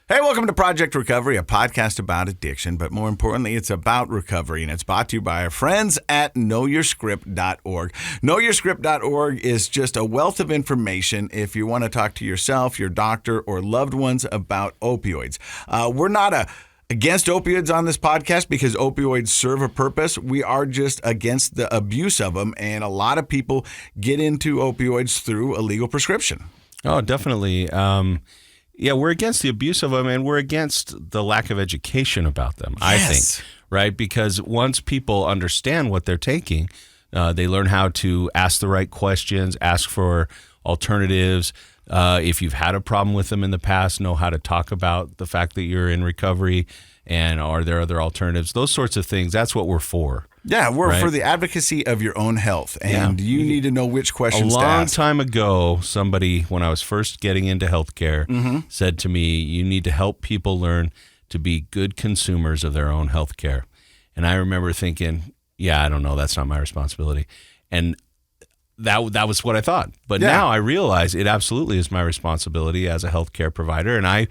Hey, welcome to Project Recovery, a podcast about addiction, but more importantly, it's about recovery, and it's brought to you by our friends at knowyourscript.org. Knowyourscript.org is just a wealth of information if you want to talk to yourself, your doctor, or loved ones about opioids. We're not against opioids on this podcast because opioids serve a purpose. We are just against the abuse of them, and a lot of people get into opioids through a legal prescription. Oh, definitely. Yeah, we're against the abuse of them, and we're against the lack of education about them, I think, right? Because once people understand what they're taking, they learn how to ask the right questions, ask for alternatives. If you've had a problem with them in the past, know how to talk about the fact that you're in recovery and are there other alternatives, those sorts of things. That's what we're for. Yeah, we're for the advocacy of your own health, and you need to know which questions to ask. A long time ago, somebody, when I was first getting into healthcare, said to me, you need to help people learn to be good consumers of their own healthcare. And I remember thinking, yeah, I don't know, that's not my responsibility. And that was what I thought. But now I realize it absolutely is my responsibility as a healthcare provider, and I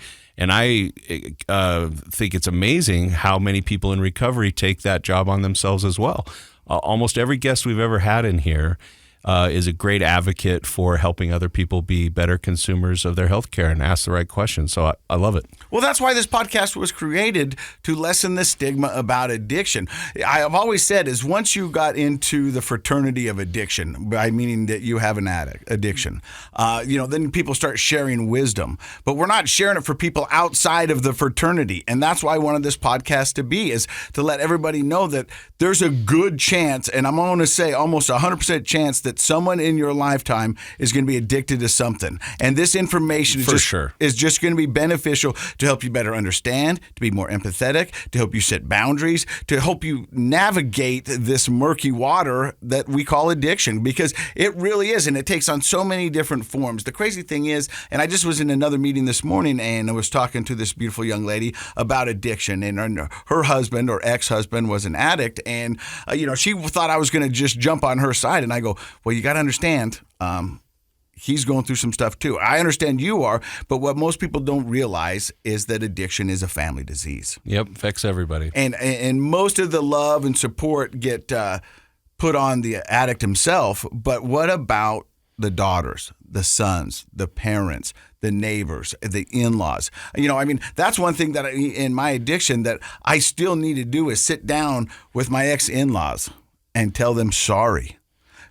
think it's amazing how many people in recovery take that job on themselves as well. Almost every guest we've ever had in here is a great advocate for helping other people be better consumers of their health care and ask the right questions. So I love it. Well, that's why this podcast was created, to lessen the stigma about addiction. I've always said is once you got into the fraternity of addiction, by meaning that you have an addiction, then people start sharing wisdom. But we're not sharing it for people outside of the fraternity. And that's why I wanted this podcast to be, is to let everybody know that there's a good chance, and I'm going to say almost 100% chance, that someone in your lifetime is going to be addicted to something. And this information is just going to be beneficial to help you better understand, to be more empathetic, to help you set boundaries, to help you navigate this murky water that we call addiction, because it really is, and it takes on so many different forms. The crazy thing is, and I just was in another meeting this morning, and I was talking to this beautiful young lady about addiction, and her husband or ex-husband was an addict, and she thought I was going to just jump on her side, and I go, well, you got to understand, he's going through some stuff too. I understand you are, but what most people don't realize is that addiction is a family disease. Yep, affects everybody. And most of the love and support get put on the addict himself, but what about the daughters, the sons, the parents, the neighbors, the in-laws? That's one thing that in my addiction that I still need to do, is sit down with my ex-in-laws and tell them sorry,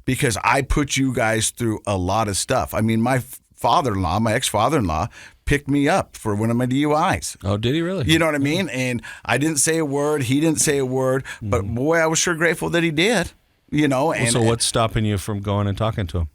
because I put you guys through a lot of stuff. My father-in-law, my ex-father-in-law, picked me up for one of my DUIs. Oh, did he really? You know what I mean? And I didn't say a word. He didn't say a word. But boy, I was sure grateful that he did. So what's stopping you from going and talking to him?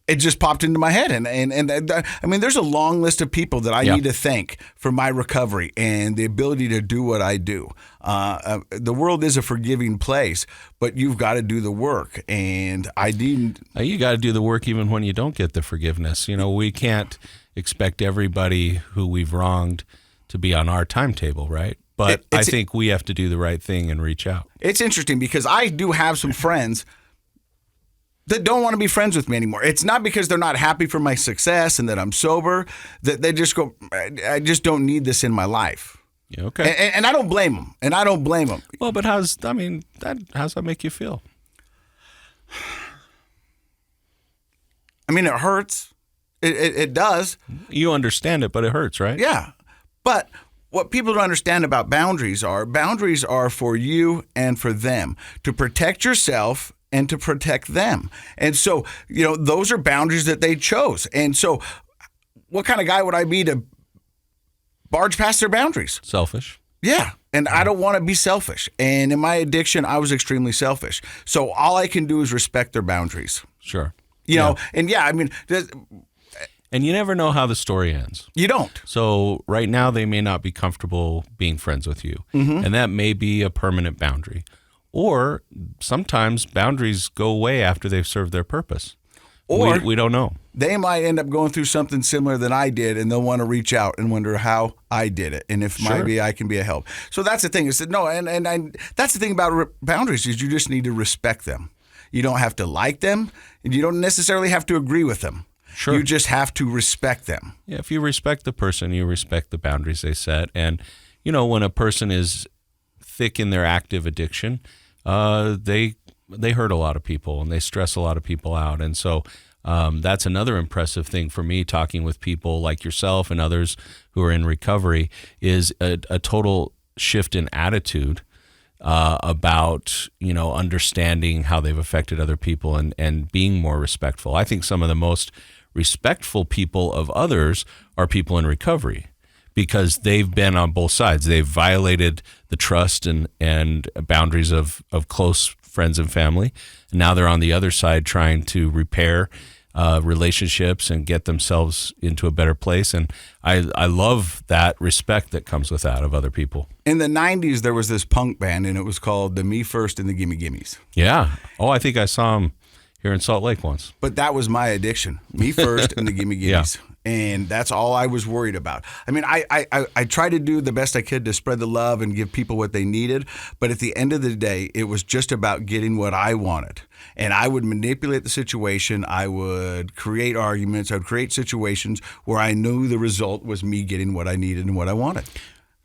It just popped into my head. And there's a long list of people that I need to thank for my recovery and the ability to do what I do. The world is a forgiving place, but you've got to do the work. And I didn't. You got to do the work even when you don't get the forgiveness. We can't expect everybody who we've wronged to be on our timetable, right? But I think we have to do the right thing and reach out. It's interesting because I do have some friends that don't want to be friends with me anymore. It's not because they're not happy for my success and that I'm sober, that they just go, I just don't need this in my life. Yeah, okay. And I don't blame them. Well, but how's that make you feel? It hurts. It does. You understand it, but it hurts, right? Yeah. But what people don't understand about boundaries are for you and for them, to protect yourself and to protect them. And so, those are boundaries that they chose. And so what kind of guy would I be to barge past their boundaries? Selfish. Yeah. And I don't want to be selfish. And in my addiction, I was extremely selfish. So all I can do is respect their boundaries. Sure. And and you never know how the story ends. You don't. So right now they may not be comfortable being friends with you. Mm-hmm. And that may be a permanent boundary. Or sometimes boundaries go away after they've served their purpose. Or we don't know. They might end up going through something similar than I did, and they'll want to reach out and wonder how I did it, and if maybe I can be a help. So that's the thing. Is that that's the thing about boundaries, is you just need to respect them. You don't have to like them, and you don't necessarily have to agree with them. Sure. You just have to respect them. Yeah, if you respect the person, you respect the boundaries they set. And, when a person is thick in their active addiction, they hurt a lot of people and they stress a lot of people out. And so that's another impressive thing for me, talking with people like yourself and others who are in recovery, is a total shift in attitude about, understanding how they've affected other people and being more respectful. I think some of the most respectful people of others are people in recovery, because they've been on both sides. They've violated the trust and boundaries of close friends and family. And now they're on the other side trying to repair relationships and get themselves into a better place. And I love that respect that comes with that of other people. In the 90s, there was this punk band, and it was called the Me First and the Gimme Gimmes. Yeah. Oh, I think I saw them here in Salt Lake once. But that was my addiction. Me First and the Gimme Gimmes. Yeah. And that's all I was worried about. I mean, I tried to do the best I could to spread the love and give people what they needed. But at the end of the day, it was just about getting what I wanted. And I would manipulate the situation. I would create arguments. I would create situations where I knew the result was me getting what I needed and what I wanted.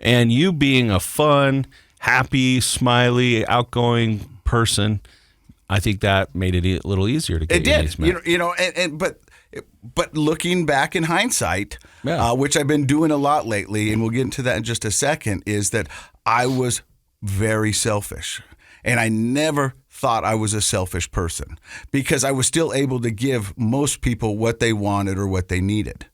And you being a fun, happy, smiley, outgoing person, I think that made it a little easier to get it did. But looking back in hindsight, which I've been doing a lot lately, and we'll get into that in just a second, is that I was very selfish. And I never thought I was a selfish person, because I was still able to give most people what they wanted or what they needed.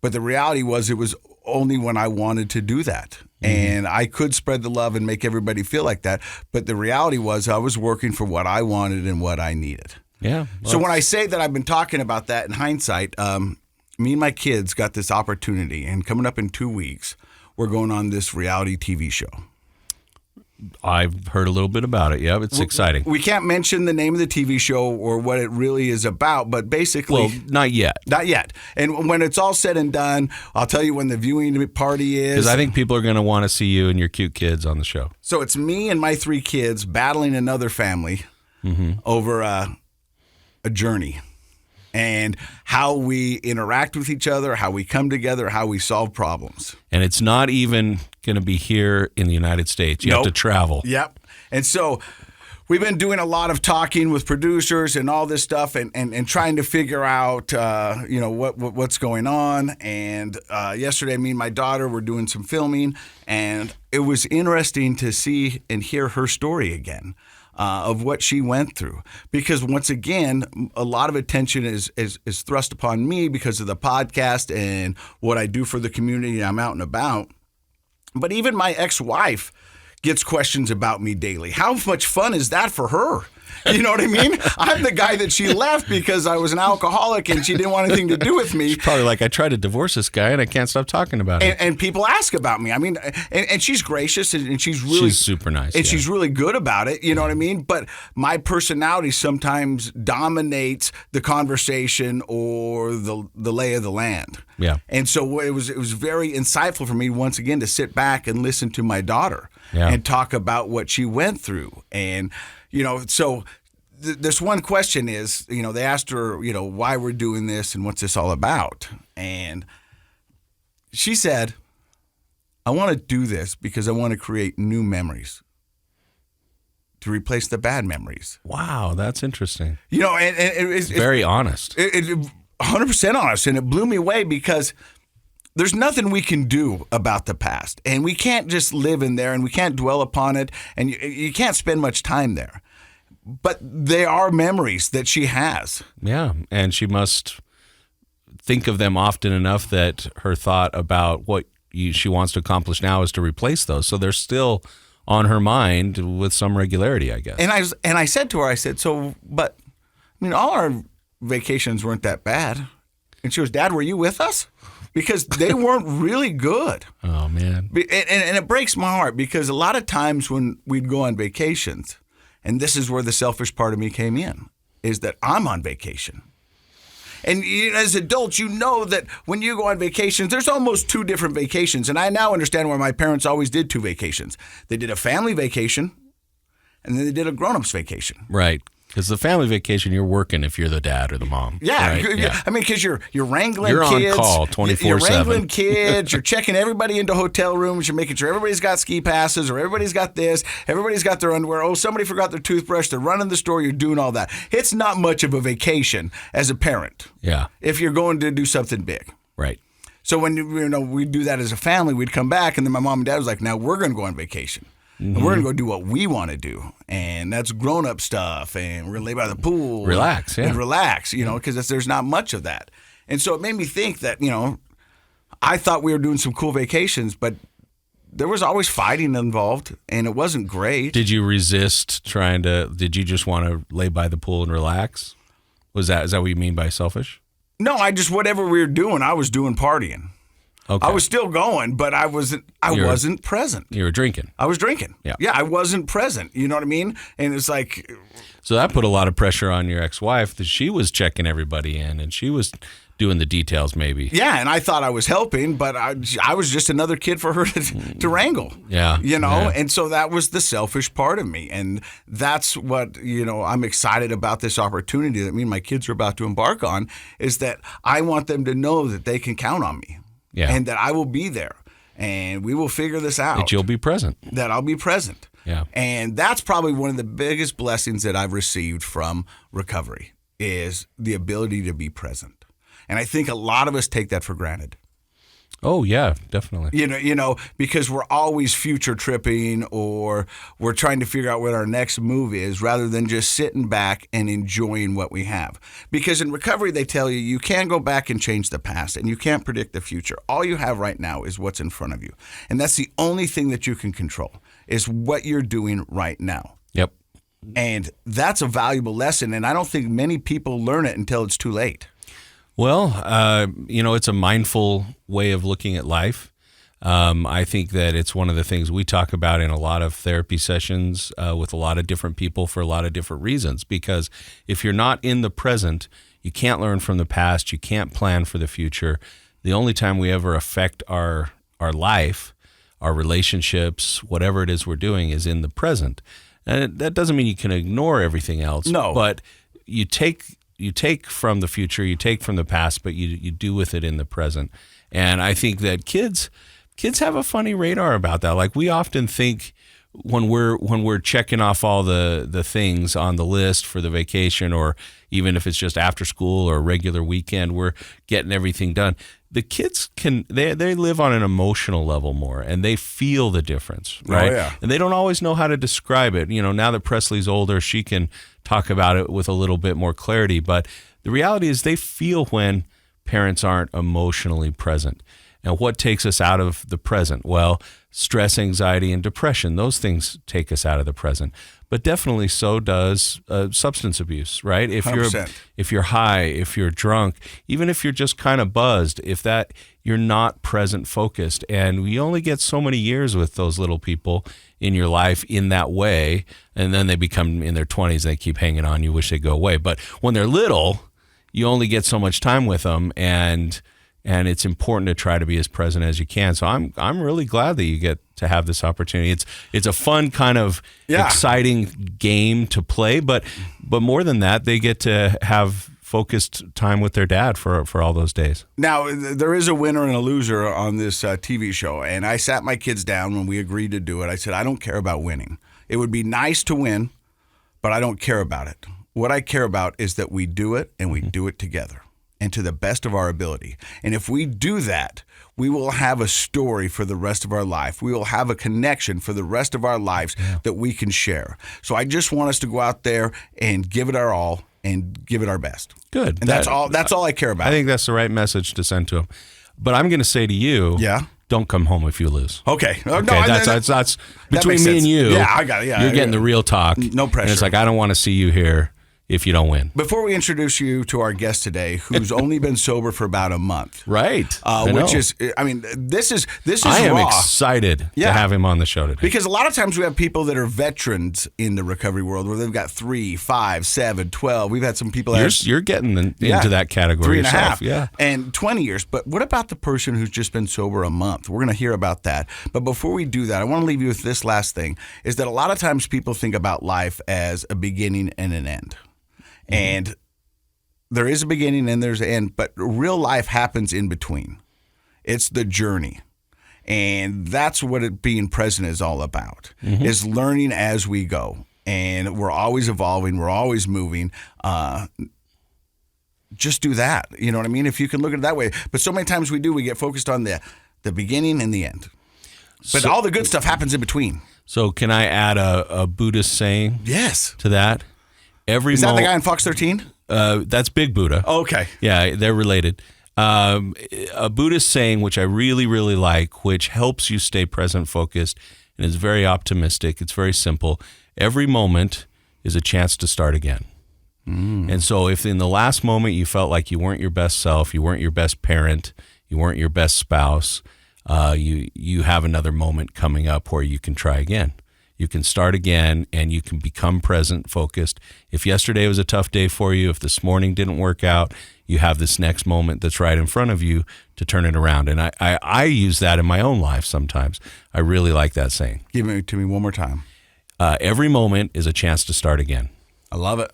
But the reality was, it was only when I wanted to do that. And I could spread the love and make everybody feel like that. But the reality was, I was working for what I wanted and what I needed. Yeah. Well, so when I say that I've been talking about that in hindsight, me and my kids got this opportunity, and coming up in 2 weeks, we're going on this reality TV show. I've heard a little bit about it. Yeah, it's exciting. We can't mention the name of the TV show or what it really is about, but basically... Well, not yet. Not yet. And when it's all said and done, I'll tell you when the viewing party is. Because I think people are going to want to see you and your cute kids on the show. So it's me and my 3 kids battling another family over a journey, and how we interact with each other, how we come together, how we solve problems. And it's not even going to be here in the United States. You have to travel. Yep. And so we've been doing a lot of talking with producers and all this stuff, and trying to figure out, what's going on. And yesterday, me and my daughter were doing some filming, and it was interesting to see and hear her story again. Of what she went through, because once again, a lot of attention is thrust upon me because of the podcast and what I do for the community. I'm out and about, but even my ex-wife gets questions about me daily. How much fun is that for her? You know what I mean? I'm the guy that she left because I was an alcoholic and she didn't want anything to do with me. She's probably like, I tried to divorce this guy and I can't stop talking about it. And people ask about me. I mean, and she's gracious, and she's super nice. And she's really good about it. You know what I mean? But my personality sometimes dominates the conversation or the lay of the land. Yeah. And so it was very insightful for me once again to sit back and listen to my daughter and talk about what she went through. And so this one question is, they asked her, why we're doing this and what's this all about. And she said, I want to do this because I want to create new memories to replace the bad memories. Wow, that's interesting. And it's very honest. 100% honest. And it blew me away because there's nothing we can do about the past. And we can't just live in there, and we can't dwell upon it. And you can't spend much time there. But they are memories that she has. Yeah, and she must think of them often enough that her thought about what she wants to accomplish now is to replace those. So they're still on her mind with some regularity, I guess. And I said to her, but all our vacations weren't that bad. And she goes, Dad, were you with us? Because they weren't really good. Oh, man. And it breaks my heart, because a lot of times when we'd go on vacations, and this is where the selfish part of me came in, is that I'm on vacation. And as adults, you know that when you go on vacations, there's almost 2 different vacations. And I now understand why my parents always did 2 vacations. They did a family vacation, and then they did a grown-ups vacation. Right. Because the family vacation, you're working if you're the dad or the mom. Yeah, right? yeah. I mean, because you're wrangling you're kids. On call 24/7. You're wrangling kids. You're checking everybody into hotel rooms. You're making sure everybody's got ski passes or everybody's got this. Everybody's got their underwear. Oh, somebody forgot their toothbrush. They're running the store. You're doing all that. It's not much of a vacation as a parent. Yeah. If you're going to do something big. Right. So when we do that as a family, we'd come back, and then my mom and dad was like, "Now we're going to go on vacation." And we're going to go do what we want to do. And that's grown-up stuff. And we're going to lay by the pool. Relax, and relax, because there's not much of that. And so it made me think that, I thought we were doing some cool vacations, but there was always fighting involved, and it wasn't great. Did you resist did you just want to lay by the pool and relax? Is that what you mean by selfish? No, whatever we were doing, I was doing partying. Okay. I was still going, but I wasn't present. You were drinking. I was drinking. Yeah. Yeah, I wasn't present. You know what I mean? And it's like... So that put a lot of pressure on your ex-wife that she was checking everybody in and she was doing the details maybe. Yeah, and I thought I was helping, but I was just another kid for her to wrangle. Yeah. Yeah. And so that was the selfish part of me. And that's what, I'm excited about this opportunity that me and my kids are about to embark on, is that I want them to know that they can count on me. Yeah. And that I will be there, and we will figure this out. That you'll be present. That I'll be present. Yeah. And that's probably one of the biggest blessings that I've received from recovery, is the ability to be present. And I think a lot of us take that for granted. Oh, yeah, definitely. Because we're always future tripping, or we're trying to figure out what our next move is, rather than just sitting back and enjoying what we have. Because in recovery, they tell you can't go back and change the past, and you can't predict the future. All you have right now is what's in front of you. And that's the only thing that you can control, is what you're doing right now. Yep. And that's a valuable lesson, and I don't think many people learn it until it's too late. Well, it's a mindful way of looking at life. I think that it's one of the things we talk about in a lot of therapy sessions with a lot of different people for a lot of different reasons. Because if you're not in the present, you can't learn from the past. You can't plan for the future. The only time we ever affect our life, our relationships, whatever it is we're doing, is in the present. And that doesn't mean you can ignore everything else. No. But you take from the future, you take from the past, but you do with it in the present. And I think that kids have a funny radar about that. Like, we often think when we're checking off all the things on the list for the vacation, or even if it's just after school or a regular weekend, we're getting everything done. The kids they live on an emotional level more, and they feel the difference, right? Oh, yeah. And they don't always know how to describe it. Now that Presley's older, she can talk about it with a little bit more clarity. But the reality is they feel when parents aren't emotionally present. And what takes us out of the present? Well, stress, anxiety, and depression, those things take us out of the present. But definitely so does substance abuse, right? If 100%. you're high, if you're drunk, even if you're just kind of buzzed, you're not present focused. And we only get so many years with those little people in your life in that way. And then they become in their 20s, they keep hanging on. You wish they'd go away. But when they're little, you only get so much time with them, and it's important to try to be as present as you can. So I'm really glad that you get to have this opportunity. It's a fun kind of exciting game to play, but more than that, they get to have focused time with their dad for all those days. Now, there is a winner and a loser on this TV show, and I sat my kids down when we agreed to do it. I said, I don't care about winning. It would be nice to win, but I don't care about it. What I care about is that we do it, and we do it together, and to the best of our ability. And if we do that, we will have a story for the rest of our life. We will have a connection for the rest of our lives that we can share. So I just want us to go out there and give it our all and give it our best. Good. And that's all I care about. I think that's the right message to send to them. But I'm going to say to you, don't come home if you lose. Okay. No, that's between me and you. Yeah, I got it. Yeah, you're getting the real talk. No pressure. And it's like, I don't want to see you here, if you don't win. Before we introduce you to our guest today, who's only been sober for about a month, Right? which is, I mean, this is I am raw. excited to have him on the show today. Because a lot of times we have people that are veterans in the recovery world where they've got 3, 5, 7, 12. We've had some people that You're getting into that category 3.5, yourself. Yeah. and 20 years. But what about the person who's just been sober a month? We're going to hear about that. But before we do that, I want to leave you with this last thing, is that a lot of times people think about life as a beginning and an end. And there is a beginning and there's an end, but real life happens in between. It's the journey. And that's what being present is all about, is learning as we go. And we're always evolving. We're always moving. Just do that. You know what I mean? If you can look at it that way. But so many times we get focused on the beginning and the end. But all the good stuff happens in between. So can I add a Buddhist saying to that? Is that the guy in Fox 13? That's Big Buddha. Oh, okay. Yeah, they're related. A Buddhist saying, which I really, really like, which helps you stay present focused and is very optimistic. It's very simple. Every moment is a chance to start again. And so if in the last moment you felt like you weren't your best self, you weren't your best parent, you weren't your best spouse, you have another moment coming up where you can try again. You can start again, and you can become present, focused. If yesterday was a tough day for you, if this morning didn't work out, you have this next moment that's right in front of you to turn it around. And I use that in my own life sometimes. I really like that saying. Give it to me one more time. Every moment is a chance to start again. I love it.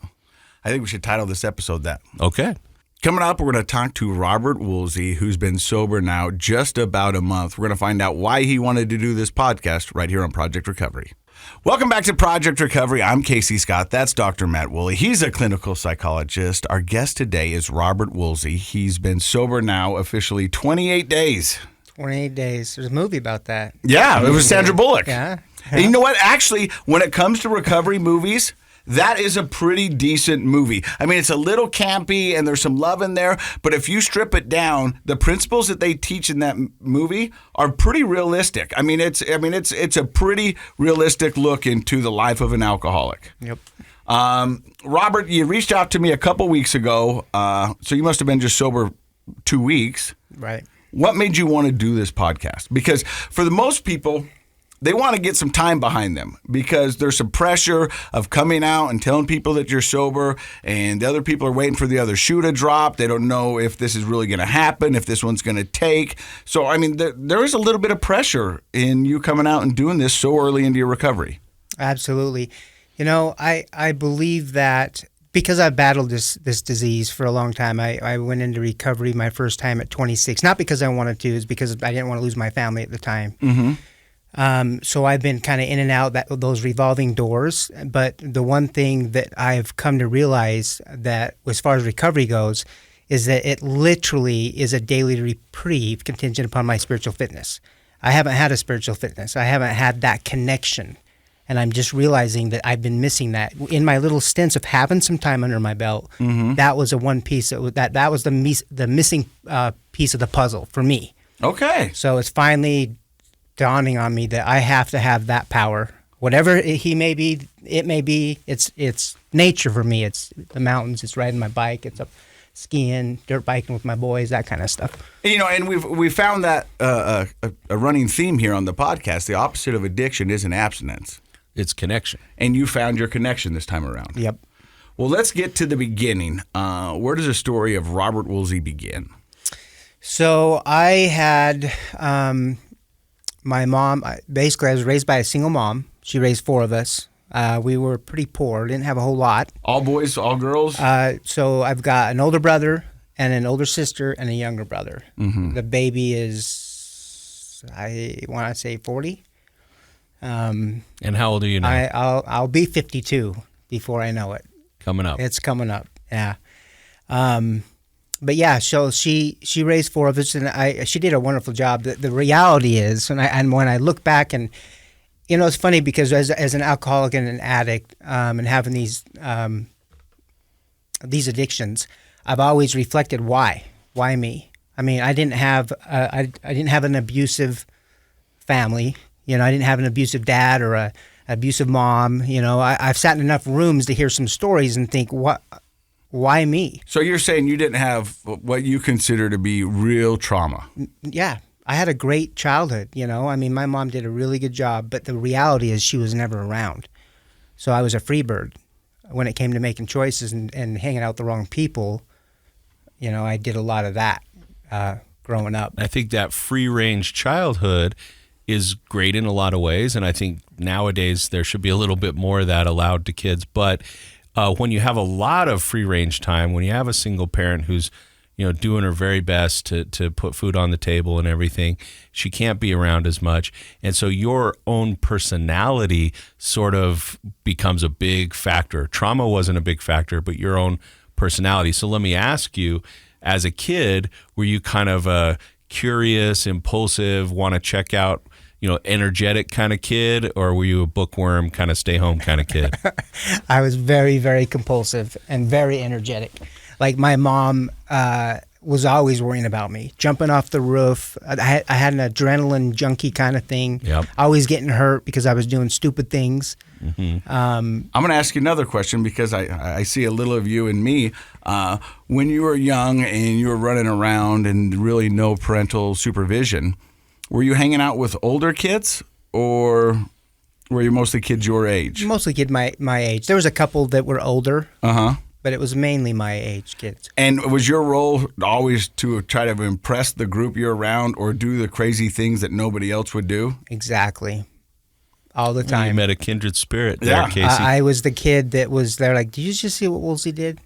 I think we should title this episode that. Okay. Coming up, we're going to talk to Robert Woolsey, who's been sober now just about a month. We're going to find out why he wanted to do this podcast right here on Project Recovery. Welcome back to Project Recovery. I'm Casey Scott. That's Dr. Matt Woolley. He's a clinical psychologist. Our guest today is Robert Woolsey. He's been sober now officially 28 days. 28 days. There's a movie about that. Yeah, it was Sandra Bullock. Yeah. And you know what? Actually, when it comes to recovery movies, that is a pretty decent movie. I mean, it's a little campy and there's some love in there, but if you strip it down, the principles that they teach in that movie are pretty realistic. I mean, it's a pretty realistic look into the life of an alcoholic. Yep. Robert, you reached out to me a couple weeks ago, so you must have been just sober 2 weeks. Right. What made you want to do this podcast? Because for the most people, they want to get some time behind them because there's some pressure of coming out and telling people that you're sober, and the other people are waiting for the other shoe to drop. They don't know if this is really going to happen, if this one's going to take. So, I mean, there is a little bit of pressure in you coming out and doing this so early into your recovery. Absolutely. You know, I believe that because I've battled this disease for a long time, I went into recovery my first time at 26. Not because I wanted to, it's because I didn't want to lose my family at the time. Mm-hmm. So I've been kind of in and out those revolving doors. But the one thing that I've come to realize that as far as recovery goes is that it literally is a daily reprieve contingent upon my spiritual fitness. I haven't had a spiritual fitness. I haven't had that connection. And I'm just realizing that I've been missing that. In my little stints of having some time under my belt, that was a one piece that was the missing piece of the puzzle for me. Okay. So it's finally dawning on me that I have to have that power. Whatever he may be, it may be, it's nature for me. It's the mountains, it's riding my bike, it's up skiing, dirt biking with my boys, that kind of stuff. You know, and we've found that a running theme here on the podcast. The opposite of addiction isn't abstinence. It's connection. And you found your connection this time around. Yep. Well, let's get to the beginning. Where does the story of Robert Woolsey begin? So I had my mom, basically I was raised by a single mom. She raised 4 of us. We were pretty poor, didn't have a whole lot. All boys, all girls? So I've got an older brother and an older sister and a younger brother. Mm-hmm. The baby is, I want to say 40. And how old are you now? I'll be 52 before I know it. Coming up. It's coming up, yeah. But yeah, so she raised 4 of us, and she did a wonderful job. The reality is, and when I look back, and you know, it's funny because as an alcoholic and an addict, and having these addictions, I've always reflected why me. I mean, I didn't have an abusive family. You know, I didn't have an abusive dad or abusive mom. I've sat in enough rooms to hear some stories and think, why me? So you're saying you didn't have what you consider to be real trauma? Yeah. I had a great childhood, my mom did a really good job, but the reality is she was never around. So I was a free bird when it came to making choices and hanging out with the wrong people. I did a lot of that growing up. I think that free-range childhood is great in a lot of ways, and I think nowadays there should be a little bit more of that allowed to kids. But when you have a lot of free-range time, when you have a single parent who's doing her very best to put food on the table and everything, she can't be around as much. And so your own personality sort of becomes a big factor. Trauma wasn't a big factor, but your own personality. So let me ask you, as a kid, were you kind of a curious, impulsive, want to check out, energetic kind of kid, or were you a bookworm, kind of stay home kind of kid? I was very, very compulsive and very energetic. Like my mom was always worrying about me, jumping off the roof. I had an adrenaline junkie kind of thing. Yep. Always getting hurt because I was doing stupid things. Mm-hmm. I'm going to ask you another question because I see a little of you in me. When you were young and you were running around and really no parental supervision, were you hanging out with older kids or were you mostly kids your age? Mostly kid my age. There was a couple that were older. Uh-huh. But it was mainly my age kids. And was your role always to try to impress the group you're around or do the crazy things that nobody else would do? Exactly. All the time. You met a kindred spirit there, Casey. I was the kid that was there like, did you just see what Woolsey did?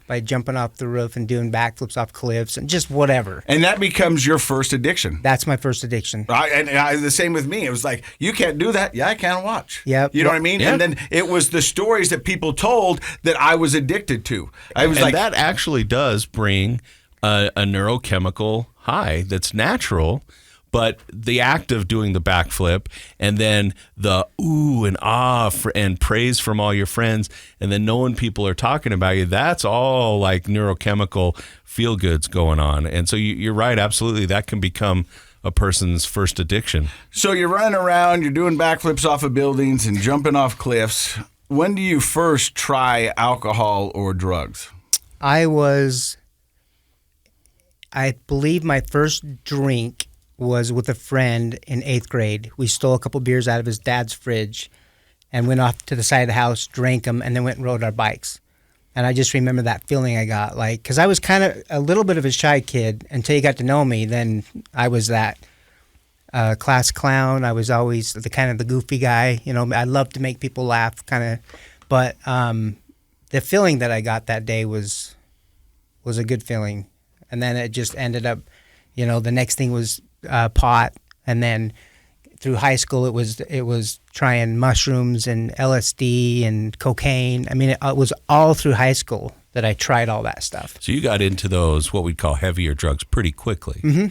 By jumping off the roof and doing backflips off cliffs and just whatever. And that becomes your first addiction. That's my first addiction. The same with me. It was like, you can't do that. Yeah, I can watch. Yep. You know what I mean? Yeah. And then it was the stories that people told that I was addicted to. That actually does bring a neurochemical high that's natural. But the act of doing the backflip and then the ooh and ah and praise from all your friends and then knowing people are talking about you, that's all like neurochemical feel-goods going on. And so you're right, absolutely, that can become a person's first addiction. So you're running around, you're doing backflips off of buildings and jumping off cliffs. When do you first try alcohol or drugs? I believe my first drink was with a friend in 8th grade. We stole a couple beers out of his dad's fridge and went off to the side of the house, drank them, and then went and rode our bikes. And I just remember that feeling I got, because I was kind of a little bit of a shy kid until you got to know me. Then I was that class clown. I was always the kind of the goofy guy. I loved to make people laugh, kind of. But the feeling that I got that day was a good feeling. And then it just ended up, the next thing was pot, and then through high school it was trying mushrooms and LSD and cocaine. I mean, it was all through high school that I tried all that stuff. So you got into those what we'd call heavier drugs pretty quickly. Mm-hmm.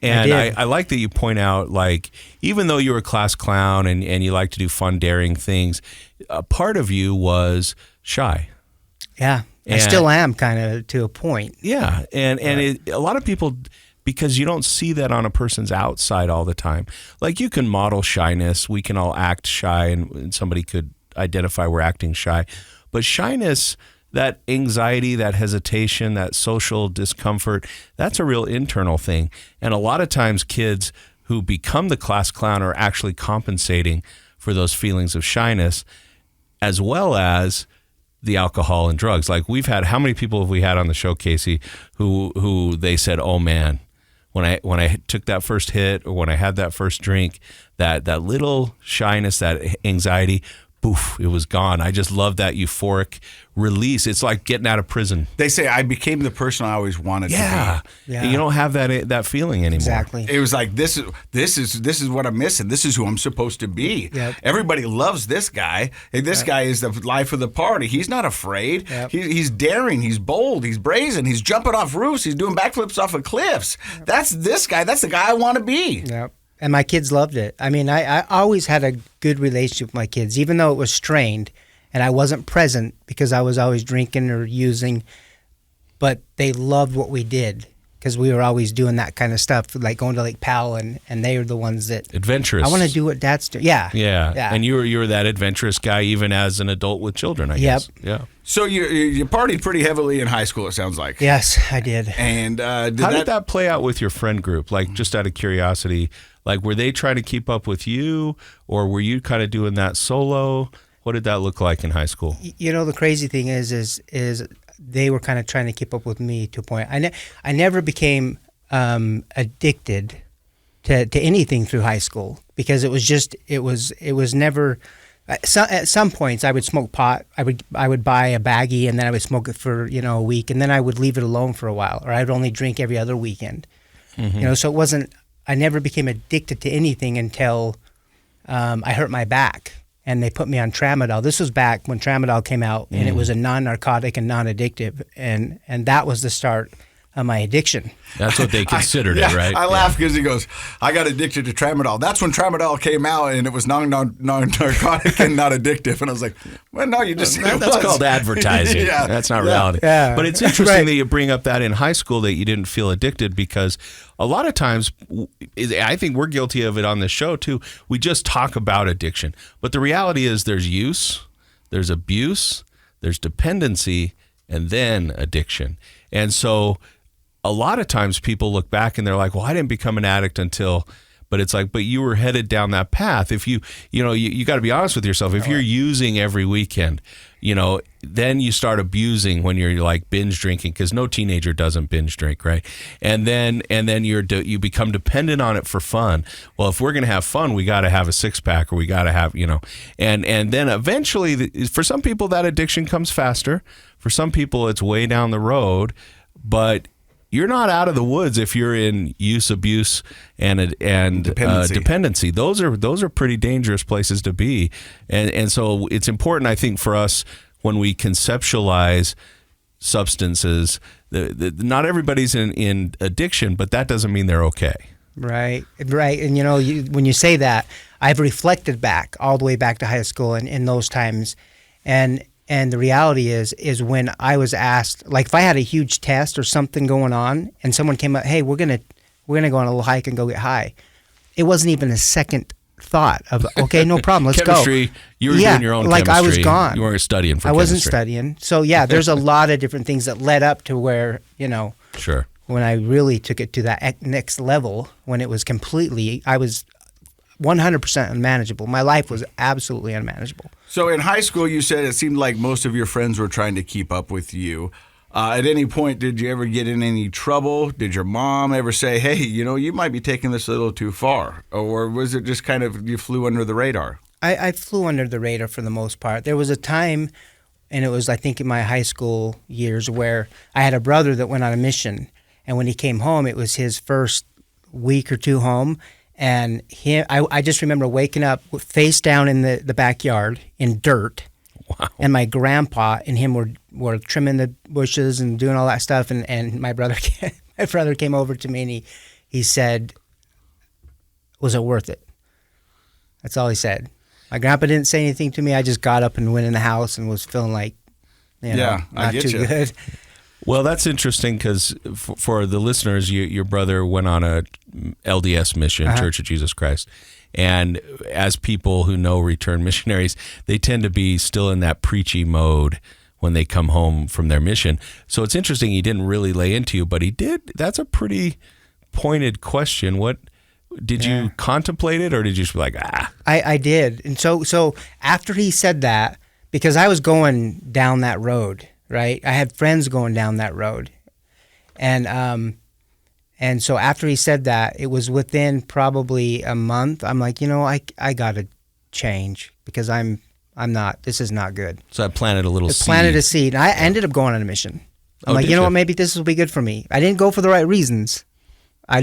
And I like that you point out, even though you were a class clown and you like to do fun, daring things, a part of you was shy. Yeah, I still am kind of to a point. Yeah, and a lot of people, because you don't see that on a person's outside all the time. Like you can model shyness. We can all act shy and somebody could identify we're acting shy. But shyness, that anxiety, that hesitation, that social discomfort, that's a real internal thing. And a lot of times kids who become the class clown are actually compensating for those feelings of shyness as well as the alcohol and drugs. Like how many people have we had on the show, Casey, who they said, oh man, when I took that first hit or when I had that first drink, that little shyness, that anxiety, poof, it was gone. I just love that euphoric release. It's like getting out of prison. They say I became the person I always wanted to be. Yeah. And you don't have that feeling anymore. Exactly. It was like this is what I'm missing. This is who I'm supposed to be. Yep. Everybody loves this guy. Hey, this guy is the life of the party. He's not afraid. Yep. He's daring. He's bold. He's brazen. He's jumping off roofs. He's doing backflips off of cliffs. Yep. That's this guy. That's the guy I want to be. Yep. And my kids loved it. I mean, I always had a good relationship with my kids, even though it was strained and I wasn't present because I was always drinking or using. But they loved what we did because we were always doing that kind of stuff, like going to Lake Powell, and they were the ones that adventurous. I want to do what Dad's doing. Yeah. And you were that adventurous guy even as an adult with children, I guess. Yeah. So you partied pretty heavily in high school, it sounds like. Yes, I did. And how did that play out with your friend group? Like, just out of curiosity, like, were they trying to keep up with you, or were you kind of doing that solo? What did that look like in high school? The crazy thing is they were kind of trying to keep up with me to a point. I never became addicted to anything through high school, because it was never. At some points, I would smoke pot. I would buy a baggie, and then I would smoke it for a week, and then I would leave it alone for a while, or I would only drink every other weekend. Mm-hmm. So it wasn't. I never became addicted to anything until I hurt my back, and they put me on tramadol. This was back when tramadol came out, and it was a non-narcotic and non-addictive, and that was the start of my addiction. That's what they considered it, right? I laugh because he goes, I got addicted to tramadol. That's when tramadol came out, and it was non-narcotic and not addictive. And I was like, well, no, you just said that's called advertising. Yeah. That's not reality. Yeah. But it's interesting that you bring up that in high school that you didn't feel addicted, because a lot of times, I think we're guilty of it on this show too, we just talk about addiction. But the reality is there's use, there's abuse, there's dependency, and then addiction. And so a lot of times people look back and they're like, well, I didn't become an addict until, but it's like, but you were headed down that path. If you got to be honest with yourself. If you're using every weekend, then you start abusing when you're like binge drinking, because no teenager doesn't binge drink, right? And then you become dependent on it for fun. Well, if we're going to have fun, we got to have a six pack, or we got to have, and then eventually, for some people that addiction comes faster. For some people it's way down the road, but you're not out of the woods if you're in use, abuse, and dependency. Those are pretty dangerous places to be, and so it's important, I think, for us when we conceptualize substances. Not everybody's in addiction, but that doesn't mean they're okay. Right. And when you say that, I've reflected back all the way back to high school and in those times, and the reality is when I was asked, like if I had a huge test or something going on and someone came up, hey, we're gonna go on a little hike and go get high, it wasn't even a second thought of, okay, no problem, let's chemistry, go. You were doing your own like chemistry. I was gone. You weren't studying for I wasn't chemistry. studying. So yeah, there's a lot of different things that led up to where, Sure. when I really took it to that next level, when it was I was 100% unmanageable. My life was absolutely unmanageable. So in high school, you said it seemed like most of your friends were trying to keep up with you. At any point, did you ever get in any trouble? Did your mom ever say, hey, you might be taking this a little too far? Or was it just kind of you flew under the radar? I flew under the radar for the most part. There was a time, and it was, I think, in my high school years, where I had a brother that went on a mission. And when he came home, it was his first week or two home. And I just remember waking up face down in the backyard in dirt. Wow. And my grandpa and him were trimming the bushes and doing all that stuff. And my brother came over to me and he said, was it worth it? That's all he said. My grandpa didn't say anything to me. I just got up and went in the house and was feeling like, not too good. Well, that's interesting because for the listeners, your brother went on a LDS mission, Church of Jesus Christ. And as people who know returned missionaries, they tend to be still in that preachy mode when they come home from their mission. So it's interesting he didn't really lay into you, but he did. That's a pretty pointed question. What did you contemplate it, or did you just be like, I did. And so after he said that, because I was going down that road, right? I had friends going down that road. And so after he said that, it was within probably a month. I'm like, I got to change because I'm not, this is not good. So I planted a little seed. Planted a seed. And I ended up going on a mission. I'm like, what, maybe this will be good for me. I didn't go for the right reasons. I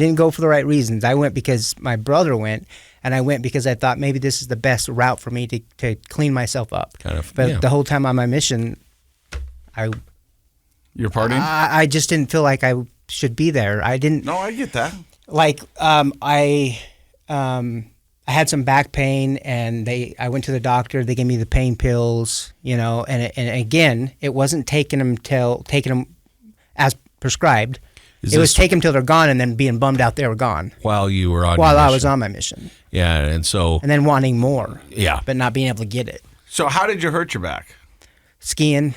went because my brother went, and I went because I thought maybe this is the best route for me to clean myself up. But the whole time on my mission, You're partying? I just didn't feel like I should be there. I didn't. No, I get that. Like, I had some back pain, and I went to the doctor. They gave me the pain pills, and again, it wasn't taking them as prescribed. It was take them till they're gone, and then being bummed out they were gone while you were on while your I mission. was on my mission. Yeah, and then wanting more. Yeah. But not being able to get it. So how did you hurt your back? Skiing,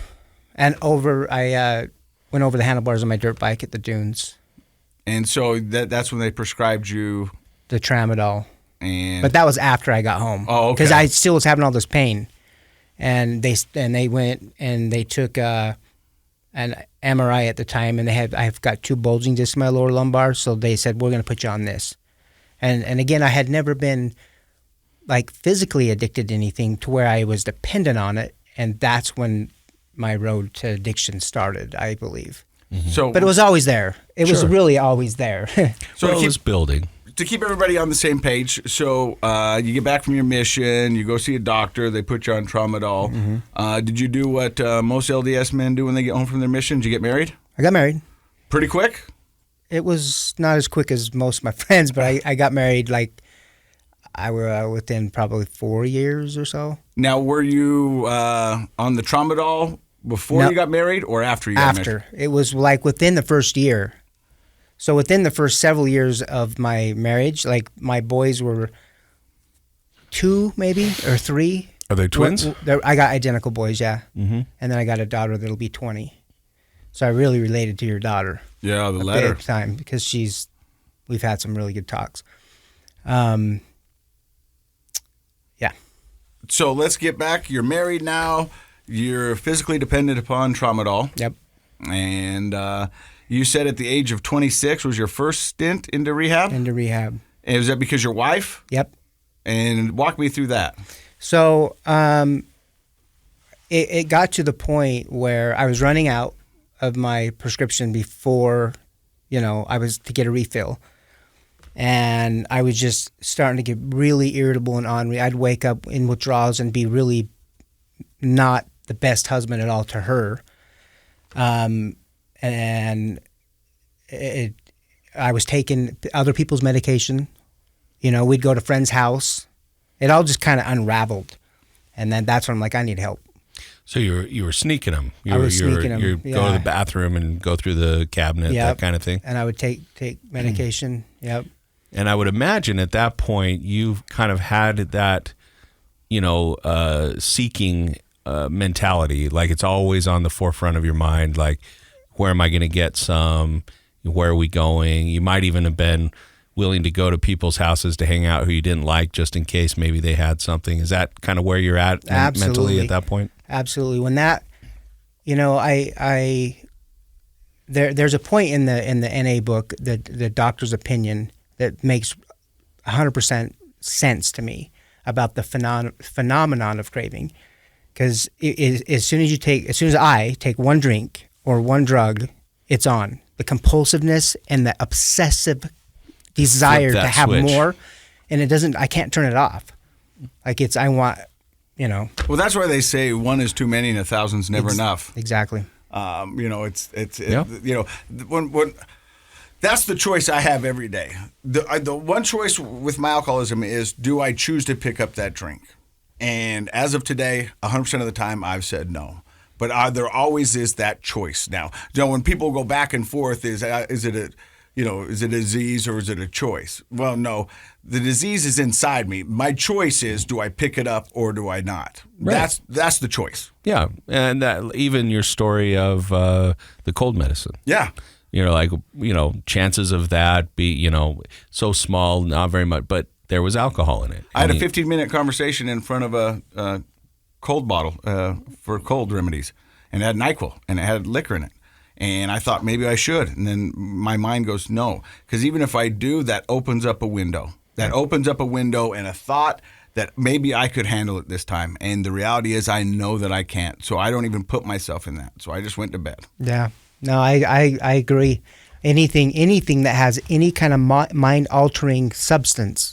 and I went over the handlebars on my dirt bike at the dunes. And so that's when they prescribed you the tramadol. And but that was after I got home. Oh, okay. Because I still was having all this pain, and they went and they took an MRI at the time, and I've got 2 bulging discs in my lower lumbar, so they said we're going to put you on this, and again I had never been like physically addicted to anything to where I was dependent on it, and that's when my road to addiction started, I believe. So, but it was always there. It was really always there. So it was building. To keep everybody on the same page, so you get back from your mission, you go see a doctor, they put you on tramadol. Mm-hmm. Did you do what most LDS men do when they get home from their mission? Did you get married? I got married. Pretty quick? It was not as quick as most of my friends, but I got married like I were within probably 4 years or so. Now, were you on the tramadol before you got married or after you got married? After. It was like within the first year. So within the first several years of my marriage, like my boys were 2 maybe or 3. Are they twins? I got identical boys, yeah. Mm-hmm. And then I got a daughter that'll be 20. So I really related to your daughter. Yeah, the a letter. big time because we've had some really good talks. Yeah. So let's get back. You're married now. You're physically dependent upon tramadol. Yep. And you said at the age of 26 was your first stint into rehab? Into rehab. And was that because your wife? Yep. And walk me through that. So it got to the point where I was running out of my prescription before, I was to get a refill. And I was just starting to get really irritable and ornery. I'd wake up in withdrawals and be really not the best husband at all to her. And I was taking other people's medication. We'd go to friends' house. It all just kind of unraveled. And then that's when I'm like, I need help. So you were sneaking them. I was sneaking them. You go to the bathroom and go through the cabinet, that kind of thing. And I would take medication. Yep. And I would imagine at that point you've kind of had that, seeking mentality. Like it's always on the forefront of your mind. Like, where am I going to get some? Where are we going? You might even have been willing to go to people's houses to hang out who you didn't like just in case maybe they had something. Is that kind of where you're at mentally at that point? Absolutely. When that, there's a point in the NA book, the doctor's opinion, that makes 100% sense to me about the phenomenon of craving. Because as soon as I take one drink or one drug, it's on. The compulsiveness and the obsessive desire to have switch. more, and I can't turn it off. Like I want. Well, that's why they say one is too many and 1,000's never enough. Exactly. When that's the choice I have every day. The one choice with my alcoholism is, do I choose to pick up that drink? And as of today, 100% of the time I've said no. But there always is that choice. Now, when people go back and forth, is it a disease or is it a choice? Well, no, the disease is inside me. My choice is, do I pick it up or do I not? Right. That's the choice. Yeah, and even your story of the cold medicine. Yeah. Chances of that be, so small, not very much, but there was alcohol in it. I had a 15-minute conversation in front of a cold bottle for cold remedies, and it had NyQuil, and it had liquor in it. And I thought maybe I should. And then my mind goes, no. Because even if I do, that opens up a window. That opens up a window and a thought that maybe I could handle it this time. And the reality is I know that I can't. So I don't even put myself in that. So I just went to bed. Yeah. No, I agree. Anything that has any kind of mind-altering substance,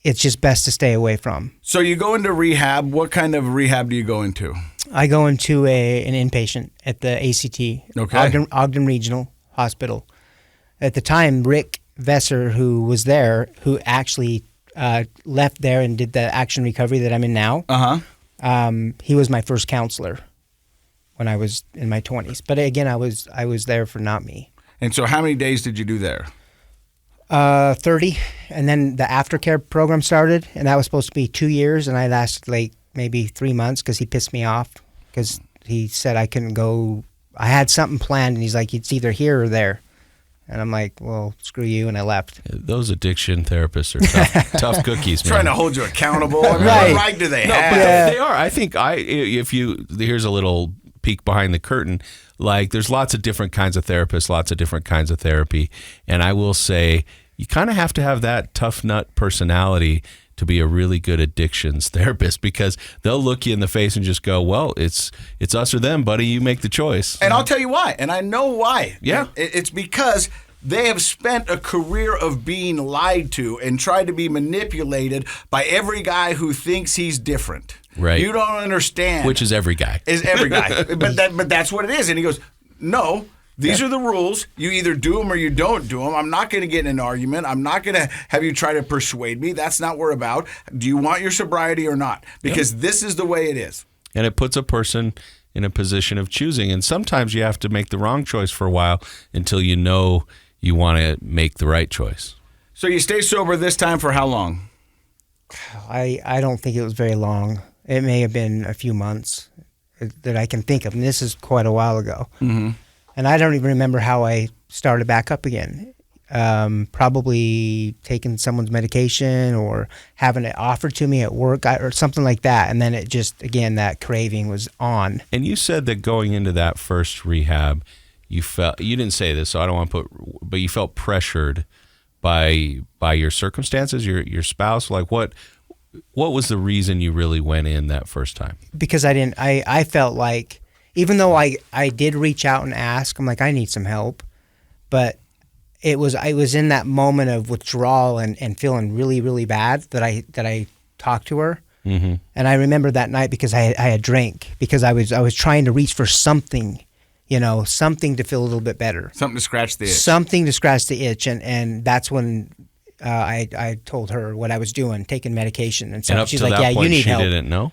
it's just best to stay away from. So you go into rehab. What kind of rehab do you go into? I go into an inpatient at the ACT, Ogden Regional Hospital. At the time, Rick Vesser, who was there, who actually left there and did the action recovery that I'm in now, he was my first counselor when I was in my 20s. But again, I was there for not me. And so how many days did you do there? 30, and then the aftercare program started, and that was supposed to be 2 years, and I lasted like maybe 3 months because he pissed me off because he said I couldn't go. I had something planned, and he's like, it's either here or there. And I'm like, well, screw you, and I left. Those addiction therapists are tough cookies, man. Trying to hold you accountable. I mean, Right. what right do they No, have? but they are. I think here's a little peek behind the curtain. Like, there's lots of different kinds of therapists, lots of different kinds of therapy. And I will say, you kind of have to have that tough nut personality to be a really good addictions therapist, because they'll look you in the face and just go, well, it's us or them, buddy. You make the choice. And I'll tell you why. And I know why. Yeah. It's because they have spent a career of being lied to and tried to be manipulated by every guy who thinks he's different. Right. You don't understand. Which is every guy. Is every guy. but that's what it is. And he goes, no. These are the rules. You either do them or you don't do them. I'm not going to get in an argument. I'm not going to have you try to persuade me. That's not what we're about. Do you want your sobriety or not? Because this is the way it is. And it puts a person in a position of choosing. And sometimes you have to make the wrong choice for a while until you know you want to make the right choice. So you stay sober this time for how long? I don't think it was very long. It may have been a few months that I can think of, and this is quite a while ago. Mm-hmm. And I don't even remember how I started back up again. Probably taking someone's medication or having it offered to me at work or something like that. And then it just, again, that craving was on. And you said that going into that first rehab, you didn't say this, so I don't want to but you felt pressured by your circumstances, your spouse. Like what was the reason you really went in that first time? Because I felt like, even though I did reach out and ask, I'm like, I need some help, but I was in that moment of withdrawal and feeling really, really bad that I talked to her. Mm-hmm. And I remember that night because I had drank, because I was trying to reach for something, something to feel a little bit better. Something to scratch the itch. Something to scratch the itch. And that's when I told her what I was doing, taking medication. And so she's like, yeah, you need help. She didn't know?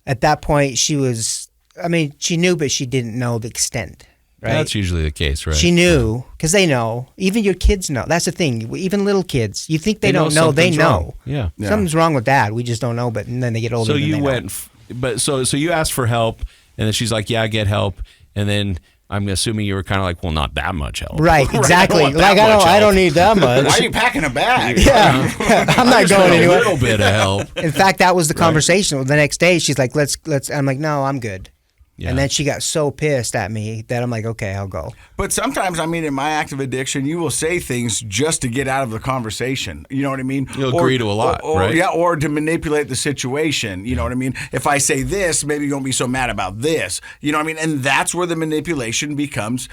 At that point, she knew, but she didn't know the extent, right? That's usually the case, right? She knew, because they know. Even your kids know. That's the thing. Even little kids, you think they don't know, they know. Wrong. Yeah. Something's wrong with dad. We just don't know, but and then they get older. So and you they went, know. but so you asked for help, and then she's like, yeah, get help. And then I'm assuming you were kind of like, well, not that much help. Right, exactly. I don't need that much. Why are you packing a bag? Yeah, I'm not going anywhere. A little bit of help. In fact, that was the conversation. The next day, she's like, let's. I'm like, no, I'm good. Yeah. And then she got so pissed at me that I'm like, okay, I'll go. But sometimes, in my active addiction, you will say things just to get out of the conversation. You know what I mean? You'll agree to a lot, right? Yeah, or to manipulate the situation. You know what I mean? If I say this, maybe you won't be so mad about this. You know what I mean? And that's where the manipulation becomes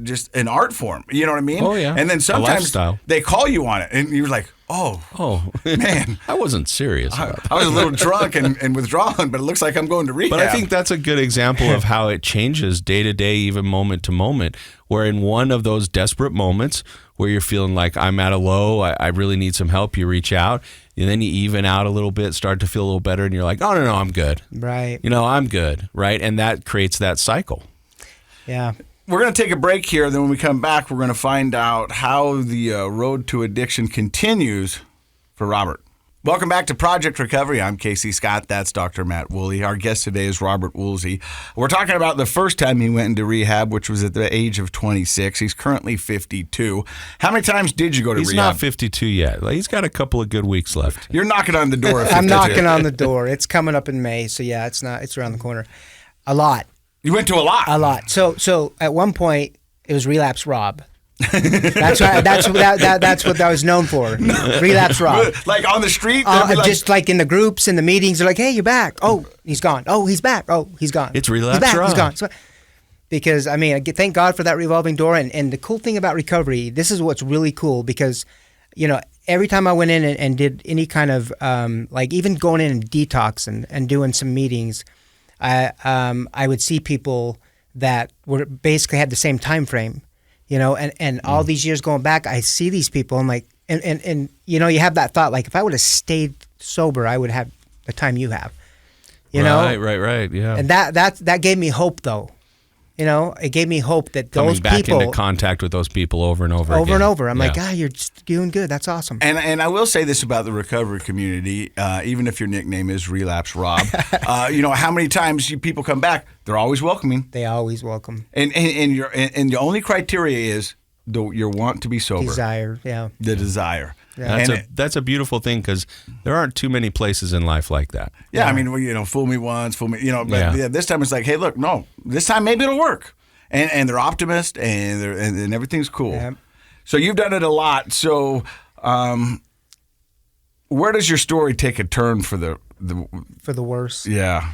just an art form. You know what I mean? Oh, yeah. And then sometimes lifestyle. they call you on it, and you're like, oh, man. I wasn't serious about that. I was a little drunk and withdrawn, but it looks like I'm going to rehab. But I think that's a good example of how it changes day to day, even moment to moment, where in one of those desperate moments where you're feeling like I'm at a low, I really need some help, you reach out, and then you even out a little bit, start to feel a little better, and you're like, oh, no, I'm good. Right. I'm good, right? And that creates that cycle. Yeah. We're going to take a break here. Then when we come back, we're going to find out how the road to addiction continues for Robert. Welcome back to Project Recovery. I'm Casey Scott. That's Dr. Matt Woolley. Our guest today is Robert Woolsey. We're talking about the first time he went into rehab, which was at the age of 26. He's currently 52. How many times did you go to He's rehab? not 52 yet. He's got a couple of good weeks left. You're knocking on the door. I'm knocking on the door. It's coming up in May, so yeah, it's around the corner. A lot. You went to a lot. A lot. So at one point it was Relapse Rob. That's what I was known for. Relapse Rob. Like on the street? Just like in the groups and the meetings, they're like, hey, you're back. Oh, he's gone. Oh, he's back. Oh, he's gone. It's Relapse He's back. Rob. He's gone. So, because, thank God for that revolving door. And the cool thing about recovery, this is what's really cool, because, every time I went in and did any kind of, even going in and detox and doing some meetings, I would see people that were basically had the same time frame, and all these years going back, I see these people. I'm like, and you have that thought, like, if I would have stayed sober, I would have the time you have, Right, yeah. And that gave me hope, though. it gave me hope that Coming those back people into contact with those people over and over again. and over. I'm like, Yeah. you're just doing good. That's awesome. And I will say this about the recovery community, even if your nickname is Relapse Rob, how many times people come back, they're always welcoming. They always welcome. And the only criteria is your want to be sober. Desire, yeah. The desire. Yeah. That's a beautiful thing because there aren't too many places in life like that. Yeah, I mean, fool me once, fool me, but this time it's like, hey, look, no, this time maybe it'll work. And they're optimists and everything's cool. Yeah. So you've done it a lot. So where does your story take a turn for the worse? Yeah.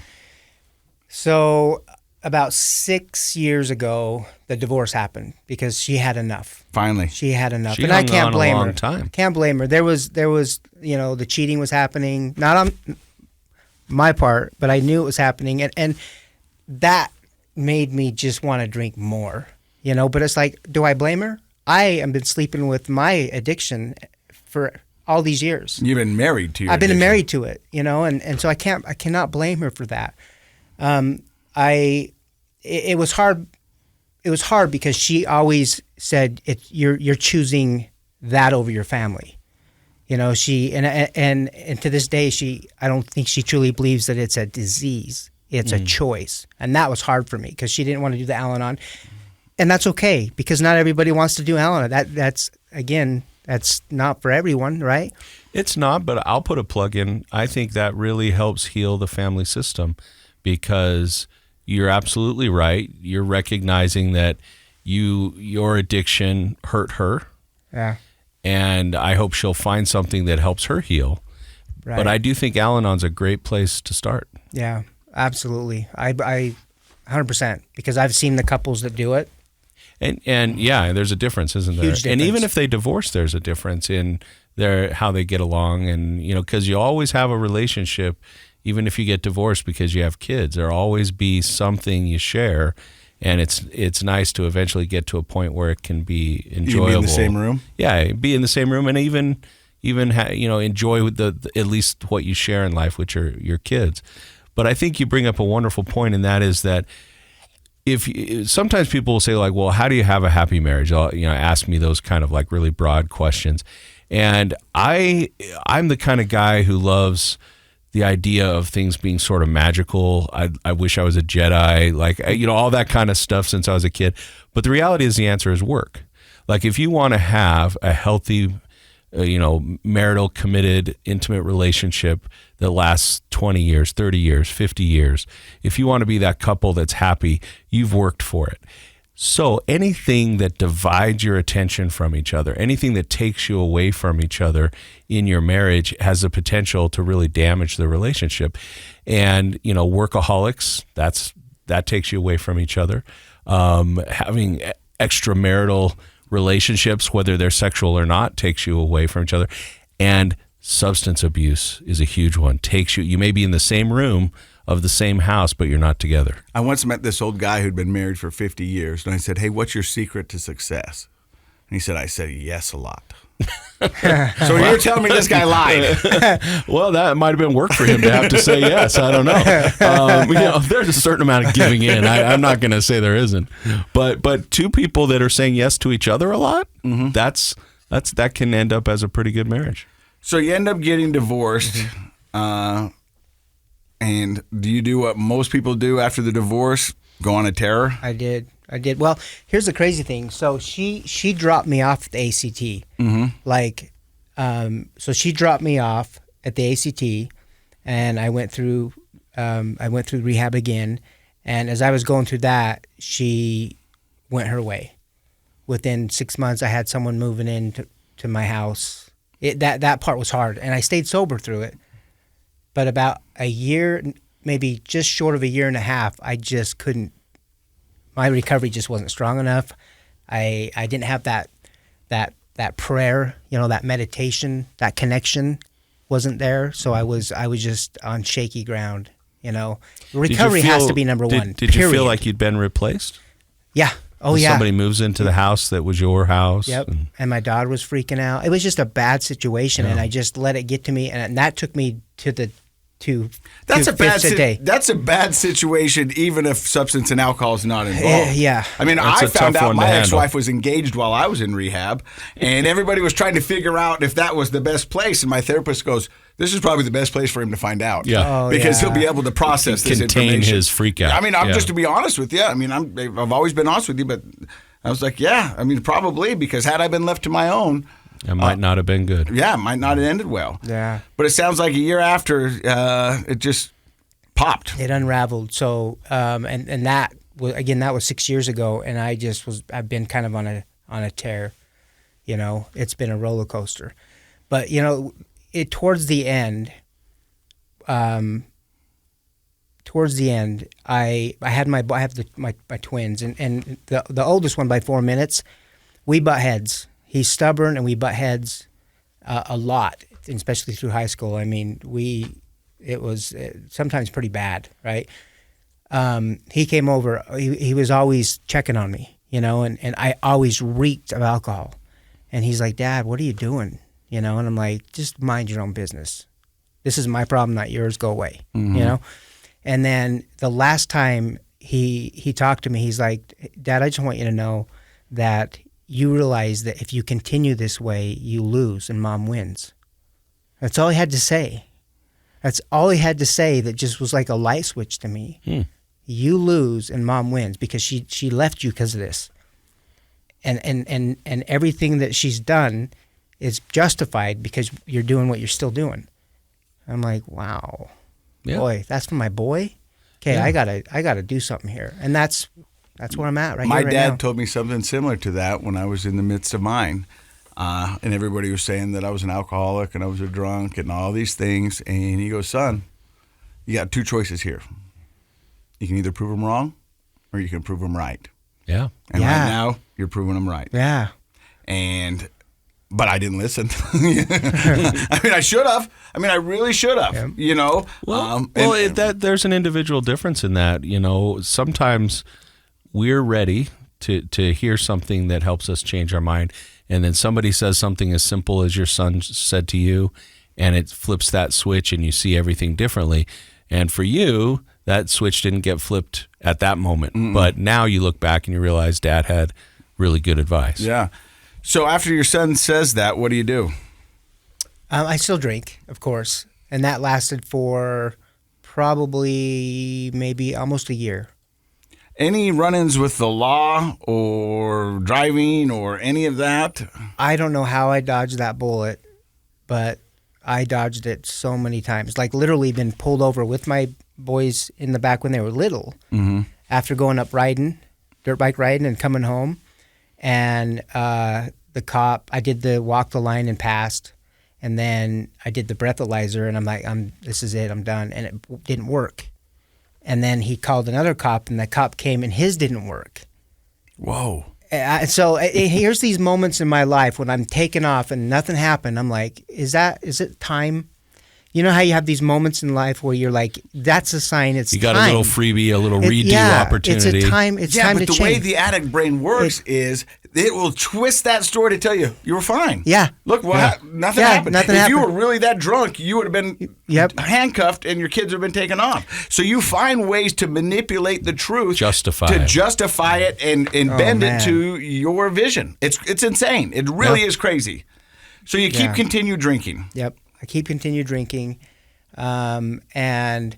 So about 6 years ago, the divorce happened because she had enough. Finally. She had enough. She and I hung can't on blame a long her. time. Can't blame her. There was the cheating was happening, not on my part, but I knew it was happening, and that made me just want to drink more. But it's like, do I blame her? I have been sleeping with my addiction for all these years. You've been married to your I've been addiction. married to it, and so I cannot blame her for that. It was hard. It was hard because she always said you're choosing that over your family. She and to this day I don't think she truly believes that it's a disease. It's a choice, and that was hard for me because she didn't want to do the Al-Anon, and that's okay because not everybody wants to do Al-Anon. That's not for everyone, right? It's not, but I'll put a plug in. I think that really helps heal the family system because you're absolutely right. You're recognizing that your addiction hurt her. Yeah. And I hope she'll find something that helps her heal. Right. But I do think Al-Anon's a great place to start. Yeah, absolutely. I 100% because I've seen the couples that do it. And yeah, there's a difference, isn't there? Huge difference. And even if they divorce, there's a difference in how they get along. And, because you always have a relationship, even if you get divorced because you have kids, there'll always be something you share. And it's nice to eventually get to a point where it can be enjoyable. You be in the same room? Yeah, be in the same room and even enjoy the at least what you share in life with your kids. But I think you bring up a wonderful point, and that is that sometimes people will say like, well, how do you have a happy marriage? Ask me those kind of like really broad questions. And I'm the kind of guy who loves the idea of things being sort of magical. I wish I was a Jedi, like, all that kind of stuff since I was a kid. But the reality is the answer is work. Like if you want to have a healthy, marital, committed, intimate relationship that lasts 20 years, 30 years, 50 years, if you want to be that couple that's happy, you've worked for it. So anything that divides your attention from each other, anything that takes you away from each other in your marriage has the potential to really damage the relationship. And, workaholics, that takes you away from each other. Having extramarital relationships, whether they're sexual or not, takes you away from each other. And substance abuse is a huge one. You may be in the same room of the same house, but you're not together. I once met this old guy who'd been married for 50 years, and I said, hey, what's your secret to success? And he said, I said yes a lot. So you're telling me this guy lied? Well, that might have been work for him to have to say yes. I don't know. There's a certain amount of giving in. I'm not going to say there isn't. But two people that are saying yes to each other a lot, that can end up as a pretty good marriage. So you end up getting divorced. And do you do what most people do after the divorce? Go on a tear? I did. Well, here's the crazy thing. So she dropped me off at the ACT. Mm-hmm. So she dropped me off at the ACT, and I went through rehab again. And as I was going through that, she went her way. Within 6 months, I had someone moving in to my house. That part was hard, and I stayed sober through it. But about a year, maybe just short of a year and a half, I just couldn't. My recovery just wasn't strong enough. I didn't have that prayer, that meditation, that connection wasn't there. So I was just on shaky ground. Recovery has to be number one. Did you feel like you'd been replaced? Yeah. Oh, yeah. Somebody moves into the house that was your house. Yep. And my daughter was freaking out. It was just a bad situation, and I just let it get to me, and that took me to the That's two a bad fifths a day. That's a bad situation, even if substance and alcohol is not involved. Yeah. I mean, That's I a found tough out one to my handle. ex-wife was engaged while I was in rehab, and everybody was trying to figure out if that was the best place. And my therapist goes, "This is probably the best place for him to find out." Yeah. Oh, because yeah. he'll be able to process this Contain information. his freak out. I mean, I'm Yeah. just to be honest with you. I mean, I've always been honest with you, but I was like, yeah. I mean, probably because had I been left to my own. It might not have been good. Yeah, it might not have ended well. Yeah. But it sounds like a year after, it just popped. It unraveled. So, and that was, again, that was 6 years ago, and I've been kind of on a tear. You know, it's been a roller coaster. But you know, towards the end, I have my twins, and the oldest one by 4 minutes, we butt heads. He's stubborn, and we butt heads a lot, especially through high school. I mean, it was sometimes pretty bad, right? He came over. He was always checking on me, you know, and I always reeked of alcohol. And he's like, "Dad, what are you doing?" You know, and I'm like, "Just mind your own business. This is my problem, not yours. Go away." Mm-hmm. You know. And then the last time he talked to me, he's like, "Dad, I just want you to know that you realize that if you continue this way, you lose and Mom wins." That's all he had to say. That's all he had to say. That just was like a light switch to me. You lose and Mom wins because she left you because of this. And everything that she's done is justified because you're doing what you're still doing. I'm like, wow, boy, that's for my boy. Okay, Yeah. I gotta do something here, and that's where I'm at My here, right dad now. told me something similar to that when I was in the midst of mine. And everybody was saying that I was an alcoholic and I was a drunk and all these things. And he goes, "Son, you got two choices here. You can either prove them wrong or you can prove them right. Yeah. And Yeah. right now, you're proving them right." Yeah, But I didn't listen. I mean, I should have. I mean, I really should have. Yeah. You know. There's an individual difference in that. You know, sometimes we're ready to hear something that helps us change our mind, and then somebody says something as simple as your son said to you, and it flips that switch, and you see everything differently. And for you, that switch didn't get flipped at that moment, but now you look back and you realize Dad had really good advice. Yeah. So after your son says that, what do you do? I still drink, of course, and that lasted for probably maybe almost a year. Any run-ins with the law or driving or any of that? I don't know how I dodged that bullet, but I dodged it so many times. Like literally been pulled over with my boys in the back when they were little. Mm-hmm. After going up dirt bike riding and coming home. And the cop, I did the walk the line and passed. And then I did the breathalyzer and I'm like, this is it, I'm done. And it didn't work. And then he called another cop and the cop came and his didn't work. Whoa. So here's these moments in my life when I'm taking off and nothing happened. I'm like, is it time? You know how you have these moments in life where you're like, that's a sign it's time. You got a little freebie, a little redo opportunity. It's time to But the change. way the addict brain works is it will twist that story to tell you you were fine. Yeah. Look, nothing Yeah, happened. nothing if you happened. were really that drunk, you would have been handcuffed and your kids would have been taken off. So you find ways to manipulate the truth. Justify it and bend man. it to your vision. It's insane. It really is crazy. So you keep continue drinking. Yep. I continue drinking. And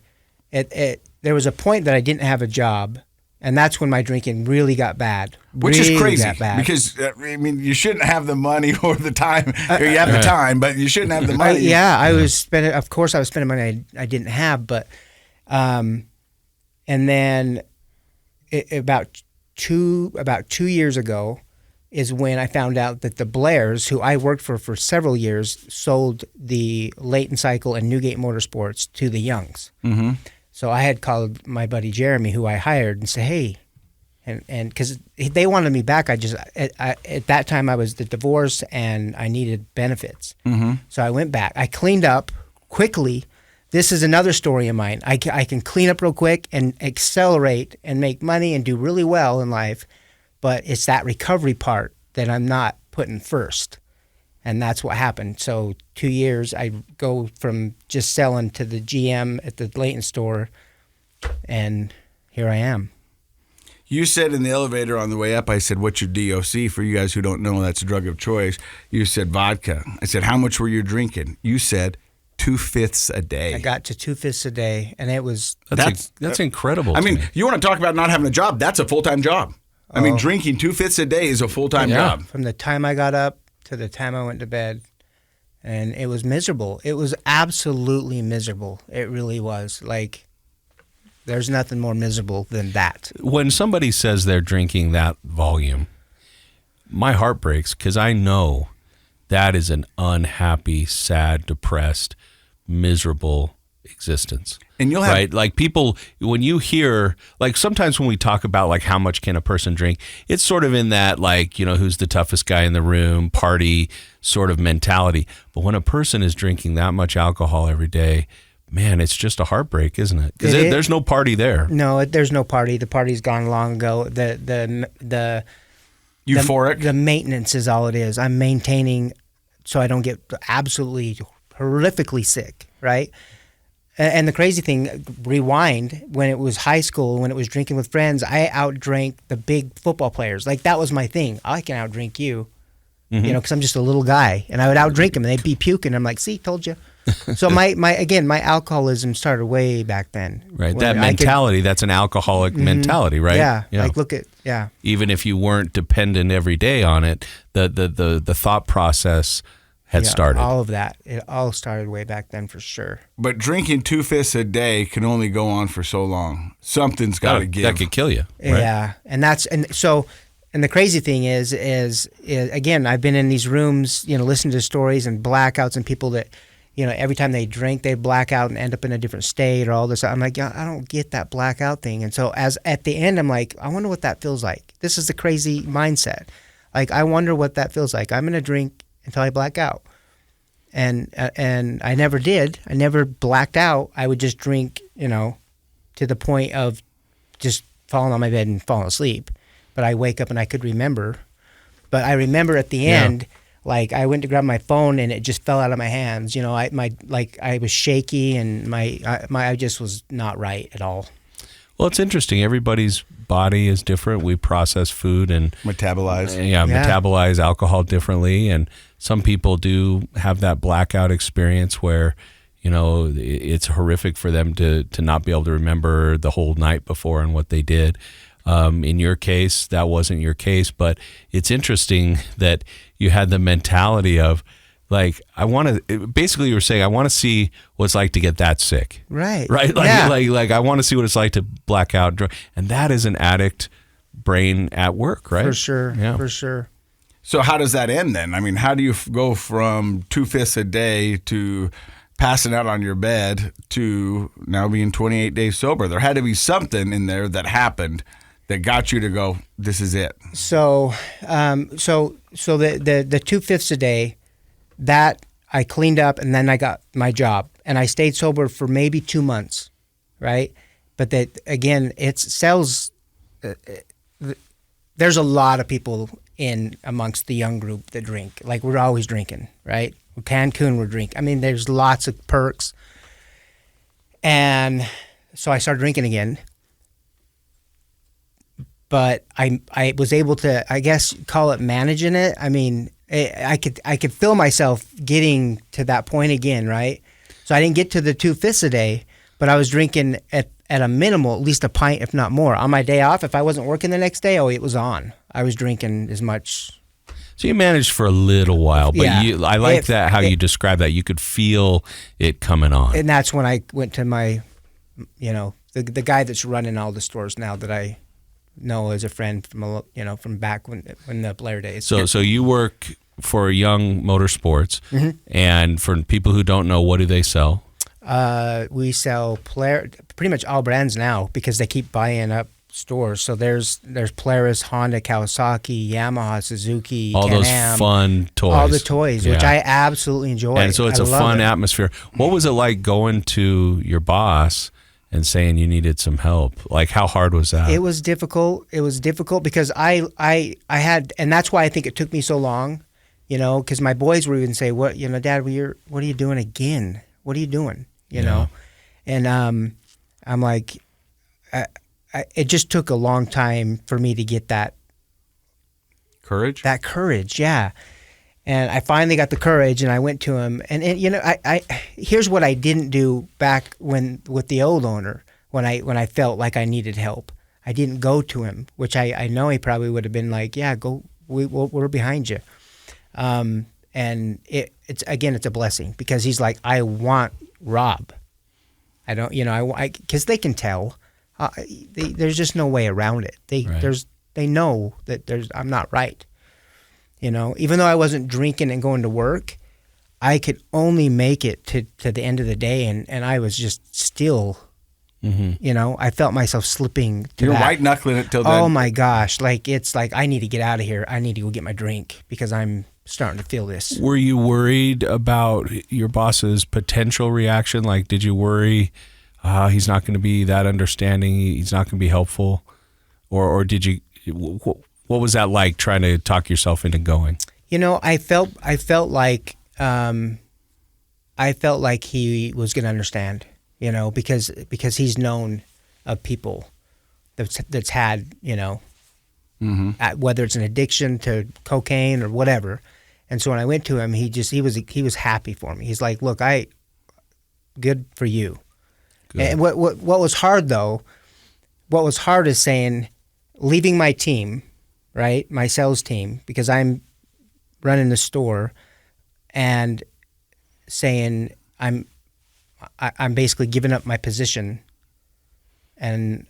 there was a point that I didn't have a job, and that's when my drinking really got bad. Which is crazy got bad. because, I mean, you shouldn't have the money or the time. Or you have the time, but you shouldn't have the money. I was spending. Of course, I was spending money I didn't have. But, and then about 2 years ago is when I found out that the Blairs, who I worked for several years, sold the Leighton Cycle and Newgate Motorsports to the Youngs. Mm-hmm. So I had called my buddy Jeremy, who I hired, and said, "Hey," and because they wanted me back, at that time I was the divorce and I needed benefits. Mm-hmm. So I went back. I cleaned up quickly. This is another story of mine. I can clean up real quick and accelerate and make money and do really well in life, but it's that recovery part that I'm not putting first. And that's what happened. So 2 years, I go from just selling to the GM at the Layton store, and here I am. You said in the elevator on the way up, I said, what's your DOC? For you guys who don't know, that's a drug of choice. You said vodka. I said, how much were you drinking? You said 2/5 a day. I got to 2/5 a day, and it was... That's incredible. I mean, you want to talk about not having a job? That's a full-time job. I mean, drinking 2/5 a day is a full-time job. From the time I got up to the time I went to bed, and it was miserable. It was absolutely miserable. It really was. Like, there's nothing more miserable than that. When somebody says they're drinking that volume, my heart breaks because I know that is an unhappy, sad, depressed, miserable existence. And you'll have right, like people, when you hear, like sometimes when we talk about like how much can a person drink, it's sort of in that like, you know, who's the toughest guy in the room, party sort of mentality. But when a person is drinking that much alcohol every day, man, it's just a heartbreak, isn't it? Because there's no party there. No, there's no party. The party's gone long ago. The euphoric. The maintenance is all it is. I'm maintaining so I don't get absolutely horrifically sick, right? And the crazy thing, rewind, when it was high school, when it was drinking with friends, I outdrank the big football players. Like, that was my thing. I can outdrink you, you know, because I'm just a little guy. And I would outdrink them, and they'd be puking. I'm like, see, told you. So my alcoholism started way back then. Right, that mentality, that's an alcoholic mentality, right? Yeah, like Even if you weren't dependent every day on it, the thought process had started. All of that. It all started way back then for sure. But drinking 2/5 a day can only go on for so long. Something's got to give. That could kill you. Right? Yeah, and the crazy thing is again, I've been in these rooms, you know, listening to stories and blackouts and people that, you know, every time they drink, they black out and end up in a different state or all this. I'm like, I don't get that blackout thing. And so as at the end, I'm like, I wonder what that feels like. This is the crazy mindset. Like, I wonder what that feels like. I'm going to drink until I black out. And I never did. I never blacked out. I would just drink, you know, to the point of just falling on my bed and falling asleep. But I wake up and I could remember. But I remember at the end, like, I went to grab my phone and it just fell out of my hands. You know, I was shaky and I just was not right at all. Well, it's interesting. Everybody's body is different. We process food and metabolize. Metabolize alcohol differently. And some people do have that blackout experience where, you know, it's horrific for them to not be able to remember the whole night before and what they did. In your case, that wasn't your case, but it's interesting that you had the mentality of, like, basically you were saying, I want to see what it's like to get that sick. Right. Right? Like I want to see what it's like to black out. And that is an addict brain at work, right? For sure. Yeah. For sure. So how does that end then? I mean, how do you go from 2/5 a day to passing out on your bed to now being 28 days sober? There had to be something in there that happened that got you to go, this is it. So the 2/5 a day, that I cleaned up, and then I got my job, and I stayed sober for maybe 2 months, right? But that, again, there's a lot of people in amongst the young group that drink. Like, we're always drinking, right? Cancun, we're drinking. I mean, there's lots of perks. And so I started drinking again. But I was able to, I guess, call it managing it. I mean, I could feel myself getting to that point again, right? So I didn't get to the 2/5 a day, but I was drinking at a minimal, at least a pint, if not more. On my day off, if I wasn't working the next day, it was on. I was drinking as much. So you managed for a little while, but I like how you describe that. You could feel it coming on. And that's when I went to my, you know, the guy that's running all the stores now that I know as a friend from, you know, from back when the Blair days. So you work for Young Motorsports, and for people who don't know, what do they sell? We sell pretty much all brands now because they keep buying up stores. So there's Polaris, Honda, Kawasaki, Yamaha, Suzuki, all Can-Am, those fun toys. All the toys, which I absolutely enjoy. And so it's a fun atmosphere. What was it like going to your boss and saying you needed some help? Like, how hard was that? It was difficult. It was difficult because I had, and that's why I think it took me so long. you know, because my boys would even say, "What, you know, Dad, what are you doing again? What are you doing?" You know, and I'm like, it just took a long time for me to get that courage. That courage, yeah. And I finally got the courage, and I went to him. And you know, I here's what I didn't do back with the old owner when I felt like I needed help. I didn't go to him, which I know he probably would have been like, "Yeah, go. We're behind you." And it's a blessing because he's like, I want Rob. I don't, you know, because they can tell. There's just no way around it. They know that I'm not right. You know, even though I wasn't drinking and going to work, I could only make it to the end of the day, and I was just still. You know, I felt myself slipping. You're white knuckling it till then. Oh my gosh! Like it's like I need to get out of here. I need to go get my drink because I'm starting to feel this. Were you worried about your boss's potential reaction? Like, did you worry he's not going to be that understanding? He's not going to be helpful, or did you? What was that like trying to talk yourself into going? You know, I felt like he was going to understand. You know, because he's known of people that's had, you know, whether it's an addiction to cocaine or whatever. And so when I went to him, he was happy for me. He's like, "Look, good for you." Good. And what was hard though, what was hard is saying, leaving my team, right, my sales team, because I'm running the store, and saying I'm basically giving up my position, and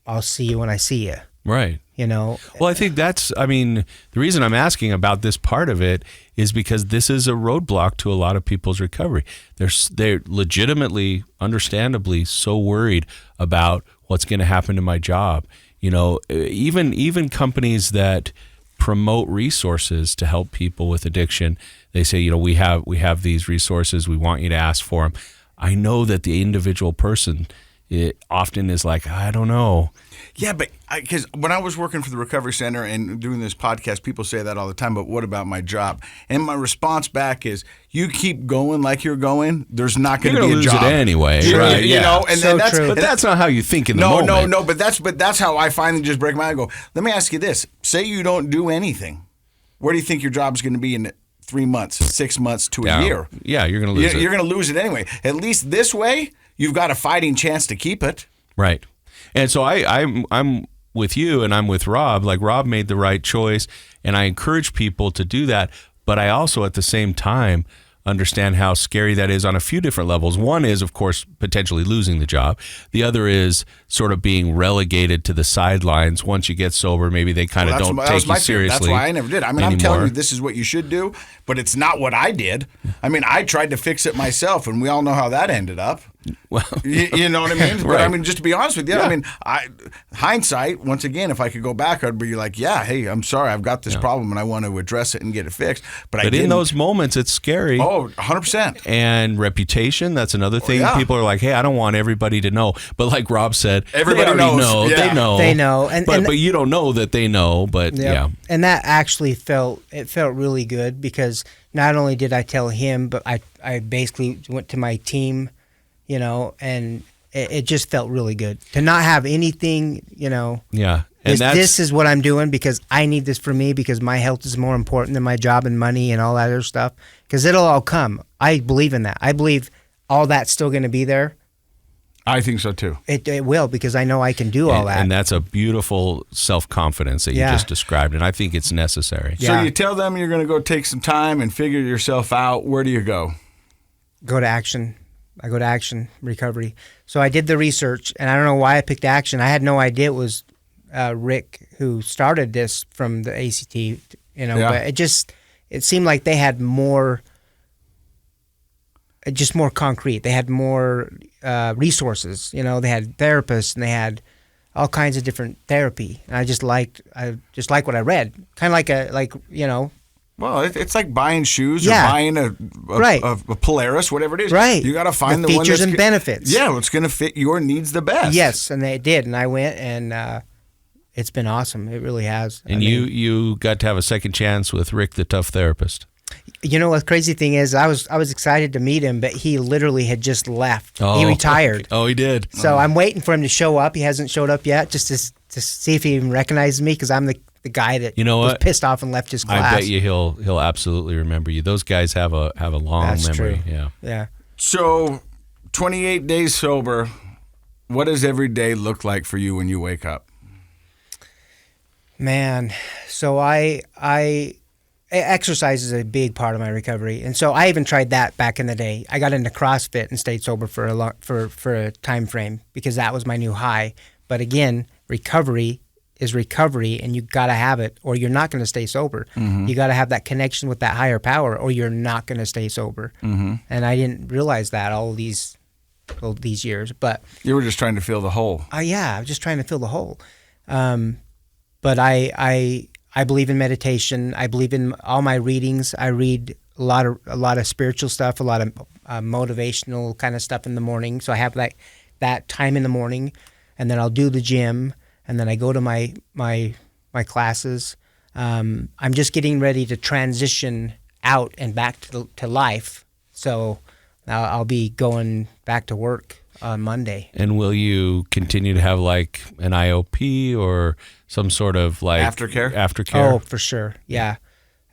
I'll see you when I see you. Right. You know? Well, I think the reason I'm asking about this part of it is because this is a roadblock to a lot of people's recovery. They're legitimately, understandably so worried about what's going to happen to my job. You know, even companies that promote resources to help people with addiction, they say, you know, we have these resources, we want you to ask for them. I know that the individual person often is like, I don't know. Yeah, but because when I was working for the Recovery Center and doing this podcast, people say that all the time, but what about my job? And my response back is, you keep going like you're going, there's not going to be a lose job. It anyway, right? You know, and so that's true. But that's not how you think in the moment. No, but that's how I finally just break my mind and go, let me ask you this. Say you don't do anything. Where do you think your job's going to be in 3 months, 6 months to a year? Yeah, you're going to lose it. You're going to lose it anyway. At least this way, you've got a fighting chance to keep it. Right. And so I'm with you, and I'm with Rob. Like, Rob made the right choice, and I encourage people to do that. But I also, at the same time, understand how scary that is on a few different levels. One is, of course, potentially losing the job. The other is sort of being relegated to the sidelines. Once you get sober, maybe they kind of don't take you seriously. That's why I never did. I mean, I'm telling you, this is what you should do, but it's not what I did. I mean, I tried to fix it myself, and we all know how that ended up. Well, you know what I mean? Right. But I mean, just to be honest with you, I mean, hindsight, once again, if I could go back, I'd be like, yeah, hey, I'm sorry, I've got this problem and I want to address it and get it fixed. But in those moments, it's scary. Oh, 100%. And reputation, that's another thing. Yeah. People are like, hey, I don't want everybody to know. But like Rob said, everybody knows. They know. They know. But you don't know that they know. But yeah. And that actually felt really good, because not only did I tell him, but I basically went to my team, you know, and it just felt really good to not have anything, you know. Yeah. And this is what I'm doing because I need this for me, because my health is more important than my job and money and all that other stuff, because it'll all come. I believe in that. I believe all that's still going to be there. I think so too. It will, because I know I can do all that. And that's a beautiful self-confidence that you just described, and I think it's necessary. So you tell them you're going to go take some time and figure yourself out. Where do you go? Go to Action. I go to Action Recovery. So I did the research, and I don't know why I picked Action. I had no idea it was Rick who started this from the ACT, you know, but it seemed like they had more concrete. They had more resources, you know. They had therapists, and they had all kinds of different therapy. And I just liked what I read. Kind of like you know. Well, it's like buying shoes or buying a Polaris, whatever it is. Right. You got to find the features one that's and benefits. Yeah, what's going to fit your needs the best. Yes, and they did, and I went, and it's been awesome. It really has. And you got to have a second chance with Rick, the tough therapist. You know what crazy thing is, I was excited to meet him, but he literally had just left. Oh. He retired. Oh, he did. So I'm waiting for him to show up. He hasn't showed up yet, just to see if he even recognizes me, because I'm the guy that was pissed off and left his class. I bet you he'll absolutely remember you. Those guys have a long That's memory. True. Yeah. So, 28 days sober. What does every day look like for you when you wake up? Man, so exercise is a big part of my recovery, and so I even tried that back in the day. I got into CrossFit and stayed sober for a time frame because that was my new high. But again, recovery is recovery, and you got to have it, or you're not going to stay sober. Mm-hmm. You got to have that connection with that higher power, or you're not going to stay sober. Mm-hmm. And I didn't realize that all these years, but you were just trying to fill the hole. Yeah, I was just trying to fill the hole. But I believe in meditation. I believe in all my readings. I read a lot of spiritual stuff, a lot of motivational kind of stuff in the morning. So I have that time in the morning, and then I'll do the gym, and then I go to my classes. I'm just getting ready to transition out and back to life. So I'll be going back to work on Monday. And will you continue to have like an IOP or some sort of like aftercare? Oh, for sure. Yeah,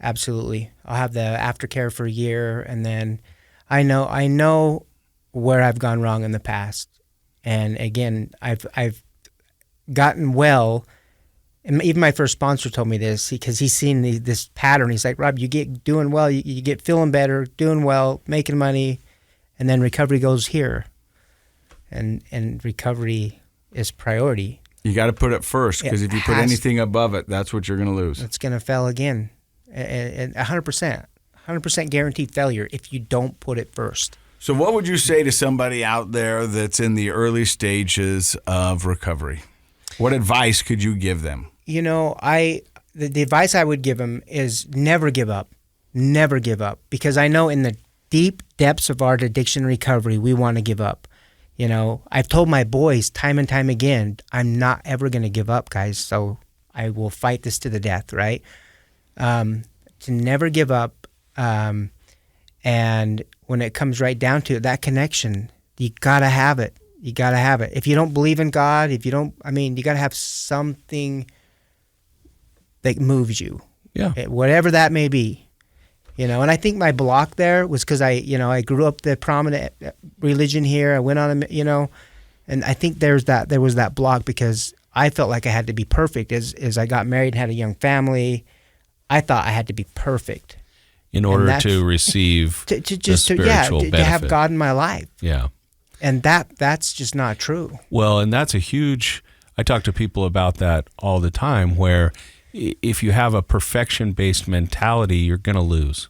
absolutely. I'll have the aftercare for a year, and then I know where I've gone wrong in the past. And again, I've gotten well. And even my first sponsor told me this, because he's seen this pattern. He's like, Rob, you get doing well, you get feeling better, doing well, making money, and then recovery goes here. And recovery is priority. You got to put it first, because if you put anything above it, that's what you're going to lose. It's going to fail again. And 100% guaranteed failure if you don't put it first. So what would you say to somebody out there that's in the early stages of recovery? What advice could you give them? You know, the advice I would give them is never give up. Never give up. Because I know in the deep depths of our addiction recovery, we want to give up. You know, I've told my boys time and time again, I'm not ever going to give up, guys. So I will fight this to the death, right? To never give up. And when it comes right down to it, that connection, you got to have it. You got to have it. If you don't believe in God, you got to have something that moves you. Yeah. Whatever that may be. You know, and I think my block there was because I grew up the prominent religion here. I went on, and I think there was that block because I felt like I had to be perfect. As I got married and had a young family, I thought I had to be perfect in order to receive the spiritual benefit. To have God in my life. Yeah. And that's just not true. Well, and that's I talk to people about that all the time, where if you have a perfection-based mentality, you're going to lose.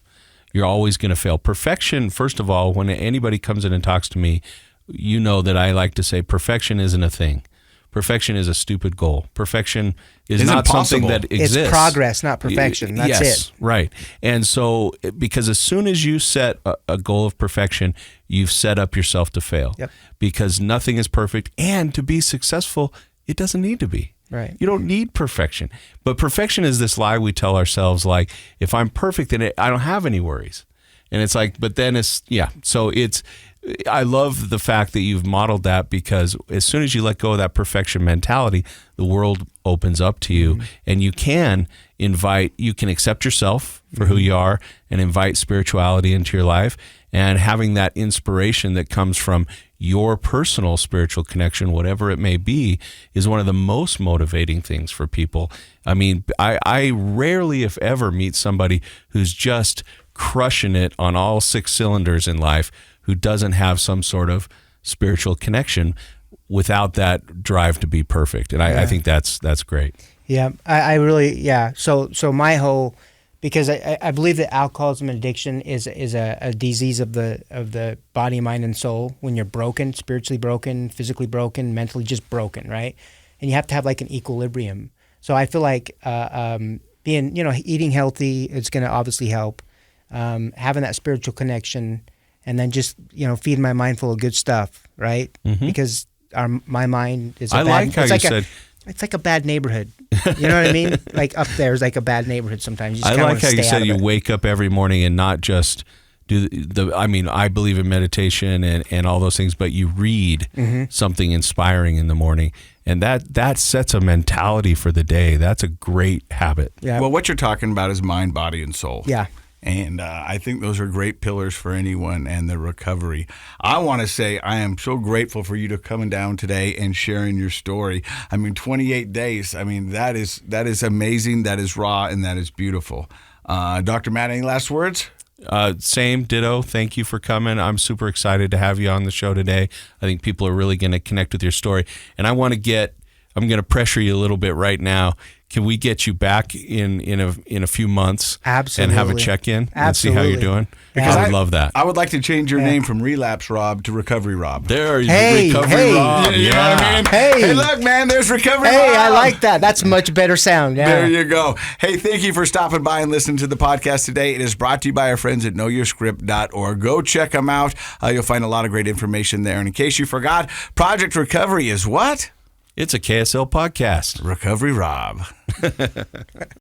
You're always going to fail. Perfection, first of all, when anybody comes in and talks to me, you know that I like to say perfection isn't a thing. Perfection is a stupid goal. Perfection is not something that exists. It's progress, not perfection. That's it. Right. And so, because as soon as you set a goal of perfection, you've set up yourself to fail. Yep. Because nothing is perfect, and to be successful, it doesn't need to be. Right. You don't need perfection. But perfection is this lie we tell ourselves, like, if I'm perfect, then I don't have any worries. And it's like, but then so I love the fact that you've modeled that, because as soon as you let go of that perfection mentality, the world opens up to you, and you can accept yourself for who you are and invite spirituality into your life, and having that inspiration that comes from your personal spiritual connection, whatever it may be, is one of the most motivating things for people. I mean, I rarely, if ever, meet somebody who's just crushing it on all 6 cylinders in life who doesn't have some sort of spiritual connection without that drive to be perfect. And I think that's great. Yeah, I really, yeah. So my whole, because I believe that alcoholism and addiction is a disease of the body, mind, and soul. When you're broken, spiritually broken, physically broken, mentally just broken, right? And you have to have like an equilibrium. So I feel like being, eating healthy is going to obviously help. Having that spiritual connection, and then just, feeding my mind full of good stuff, right? Mm-hmm. Because my mind is like how you said... It's like a bad neighborhood. You know what I mean? Like up there is like a bad neighborhood sometimes. You just I kinda like wanna how you stay out said of you it. wake up every morning and not just do I mean, I believe in meditation and all those things, but you read something inspiring in the morning. And that sets a mentality for the day. That's a great habit. Yeah. Well, what you're talking about is mind, body, and soul. Yeah. And I think those are great pillars for anyone and their recovery. I want to say I am so grateful for you to coming down today and sharing your story. I mean, 28 days. I mean, that is amazing. That is raw and that is beautiful. Dr. Matt, any last words? Same, ditto. Thank you for coming. I'm super excited to have you on the show today. I think people are really going to connect with your story. And I'm going to pressure you a little bit right now. Can we get you back in a few months? Absolutely. And have a check-in and see how Absolutely. you're doing? Because I would love that. I would like to change your name from Relapse Rob to Recovery Rob. There, Hey, Recovery hey. Rob. You know what I mean? Hey. Look, man, there's Recovery Rob. Hey, I like that. That's a much better sound. Yeah. There you go. Hey, thank you for stopping by and listening to the podcast today. It is brought to you by our friends at knowyourscript.org. Go check them out. You'll find a lot of great information there. And in case you forgot, Project Recovery is what? It's a KSL podcast. Recovery Rob.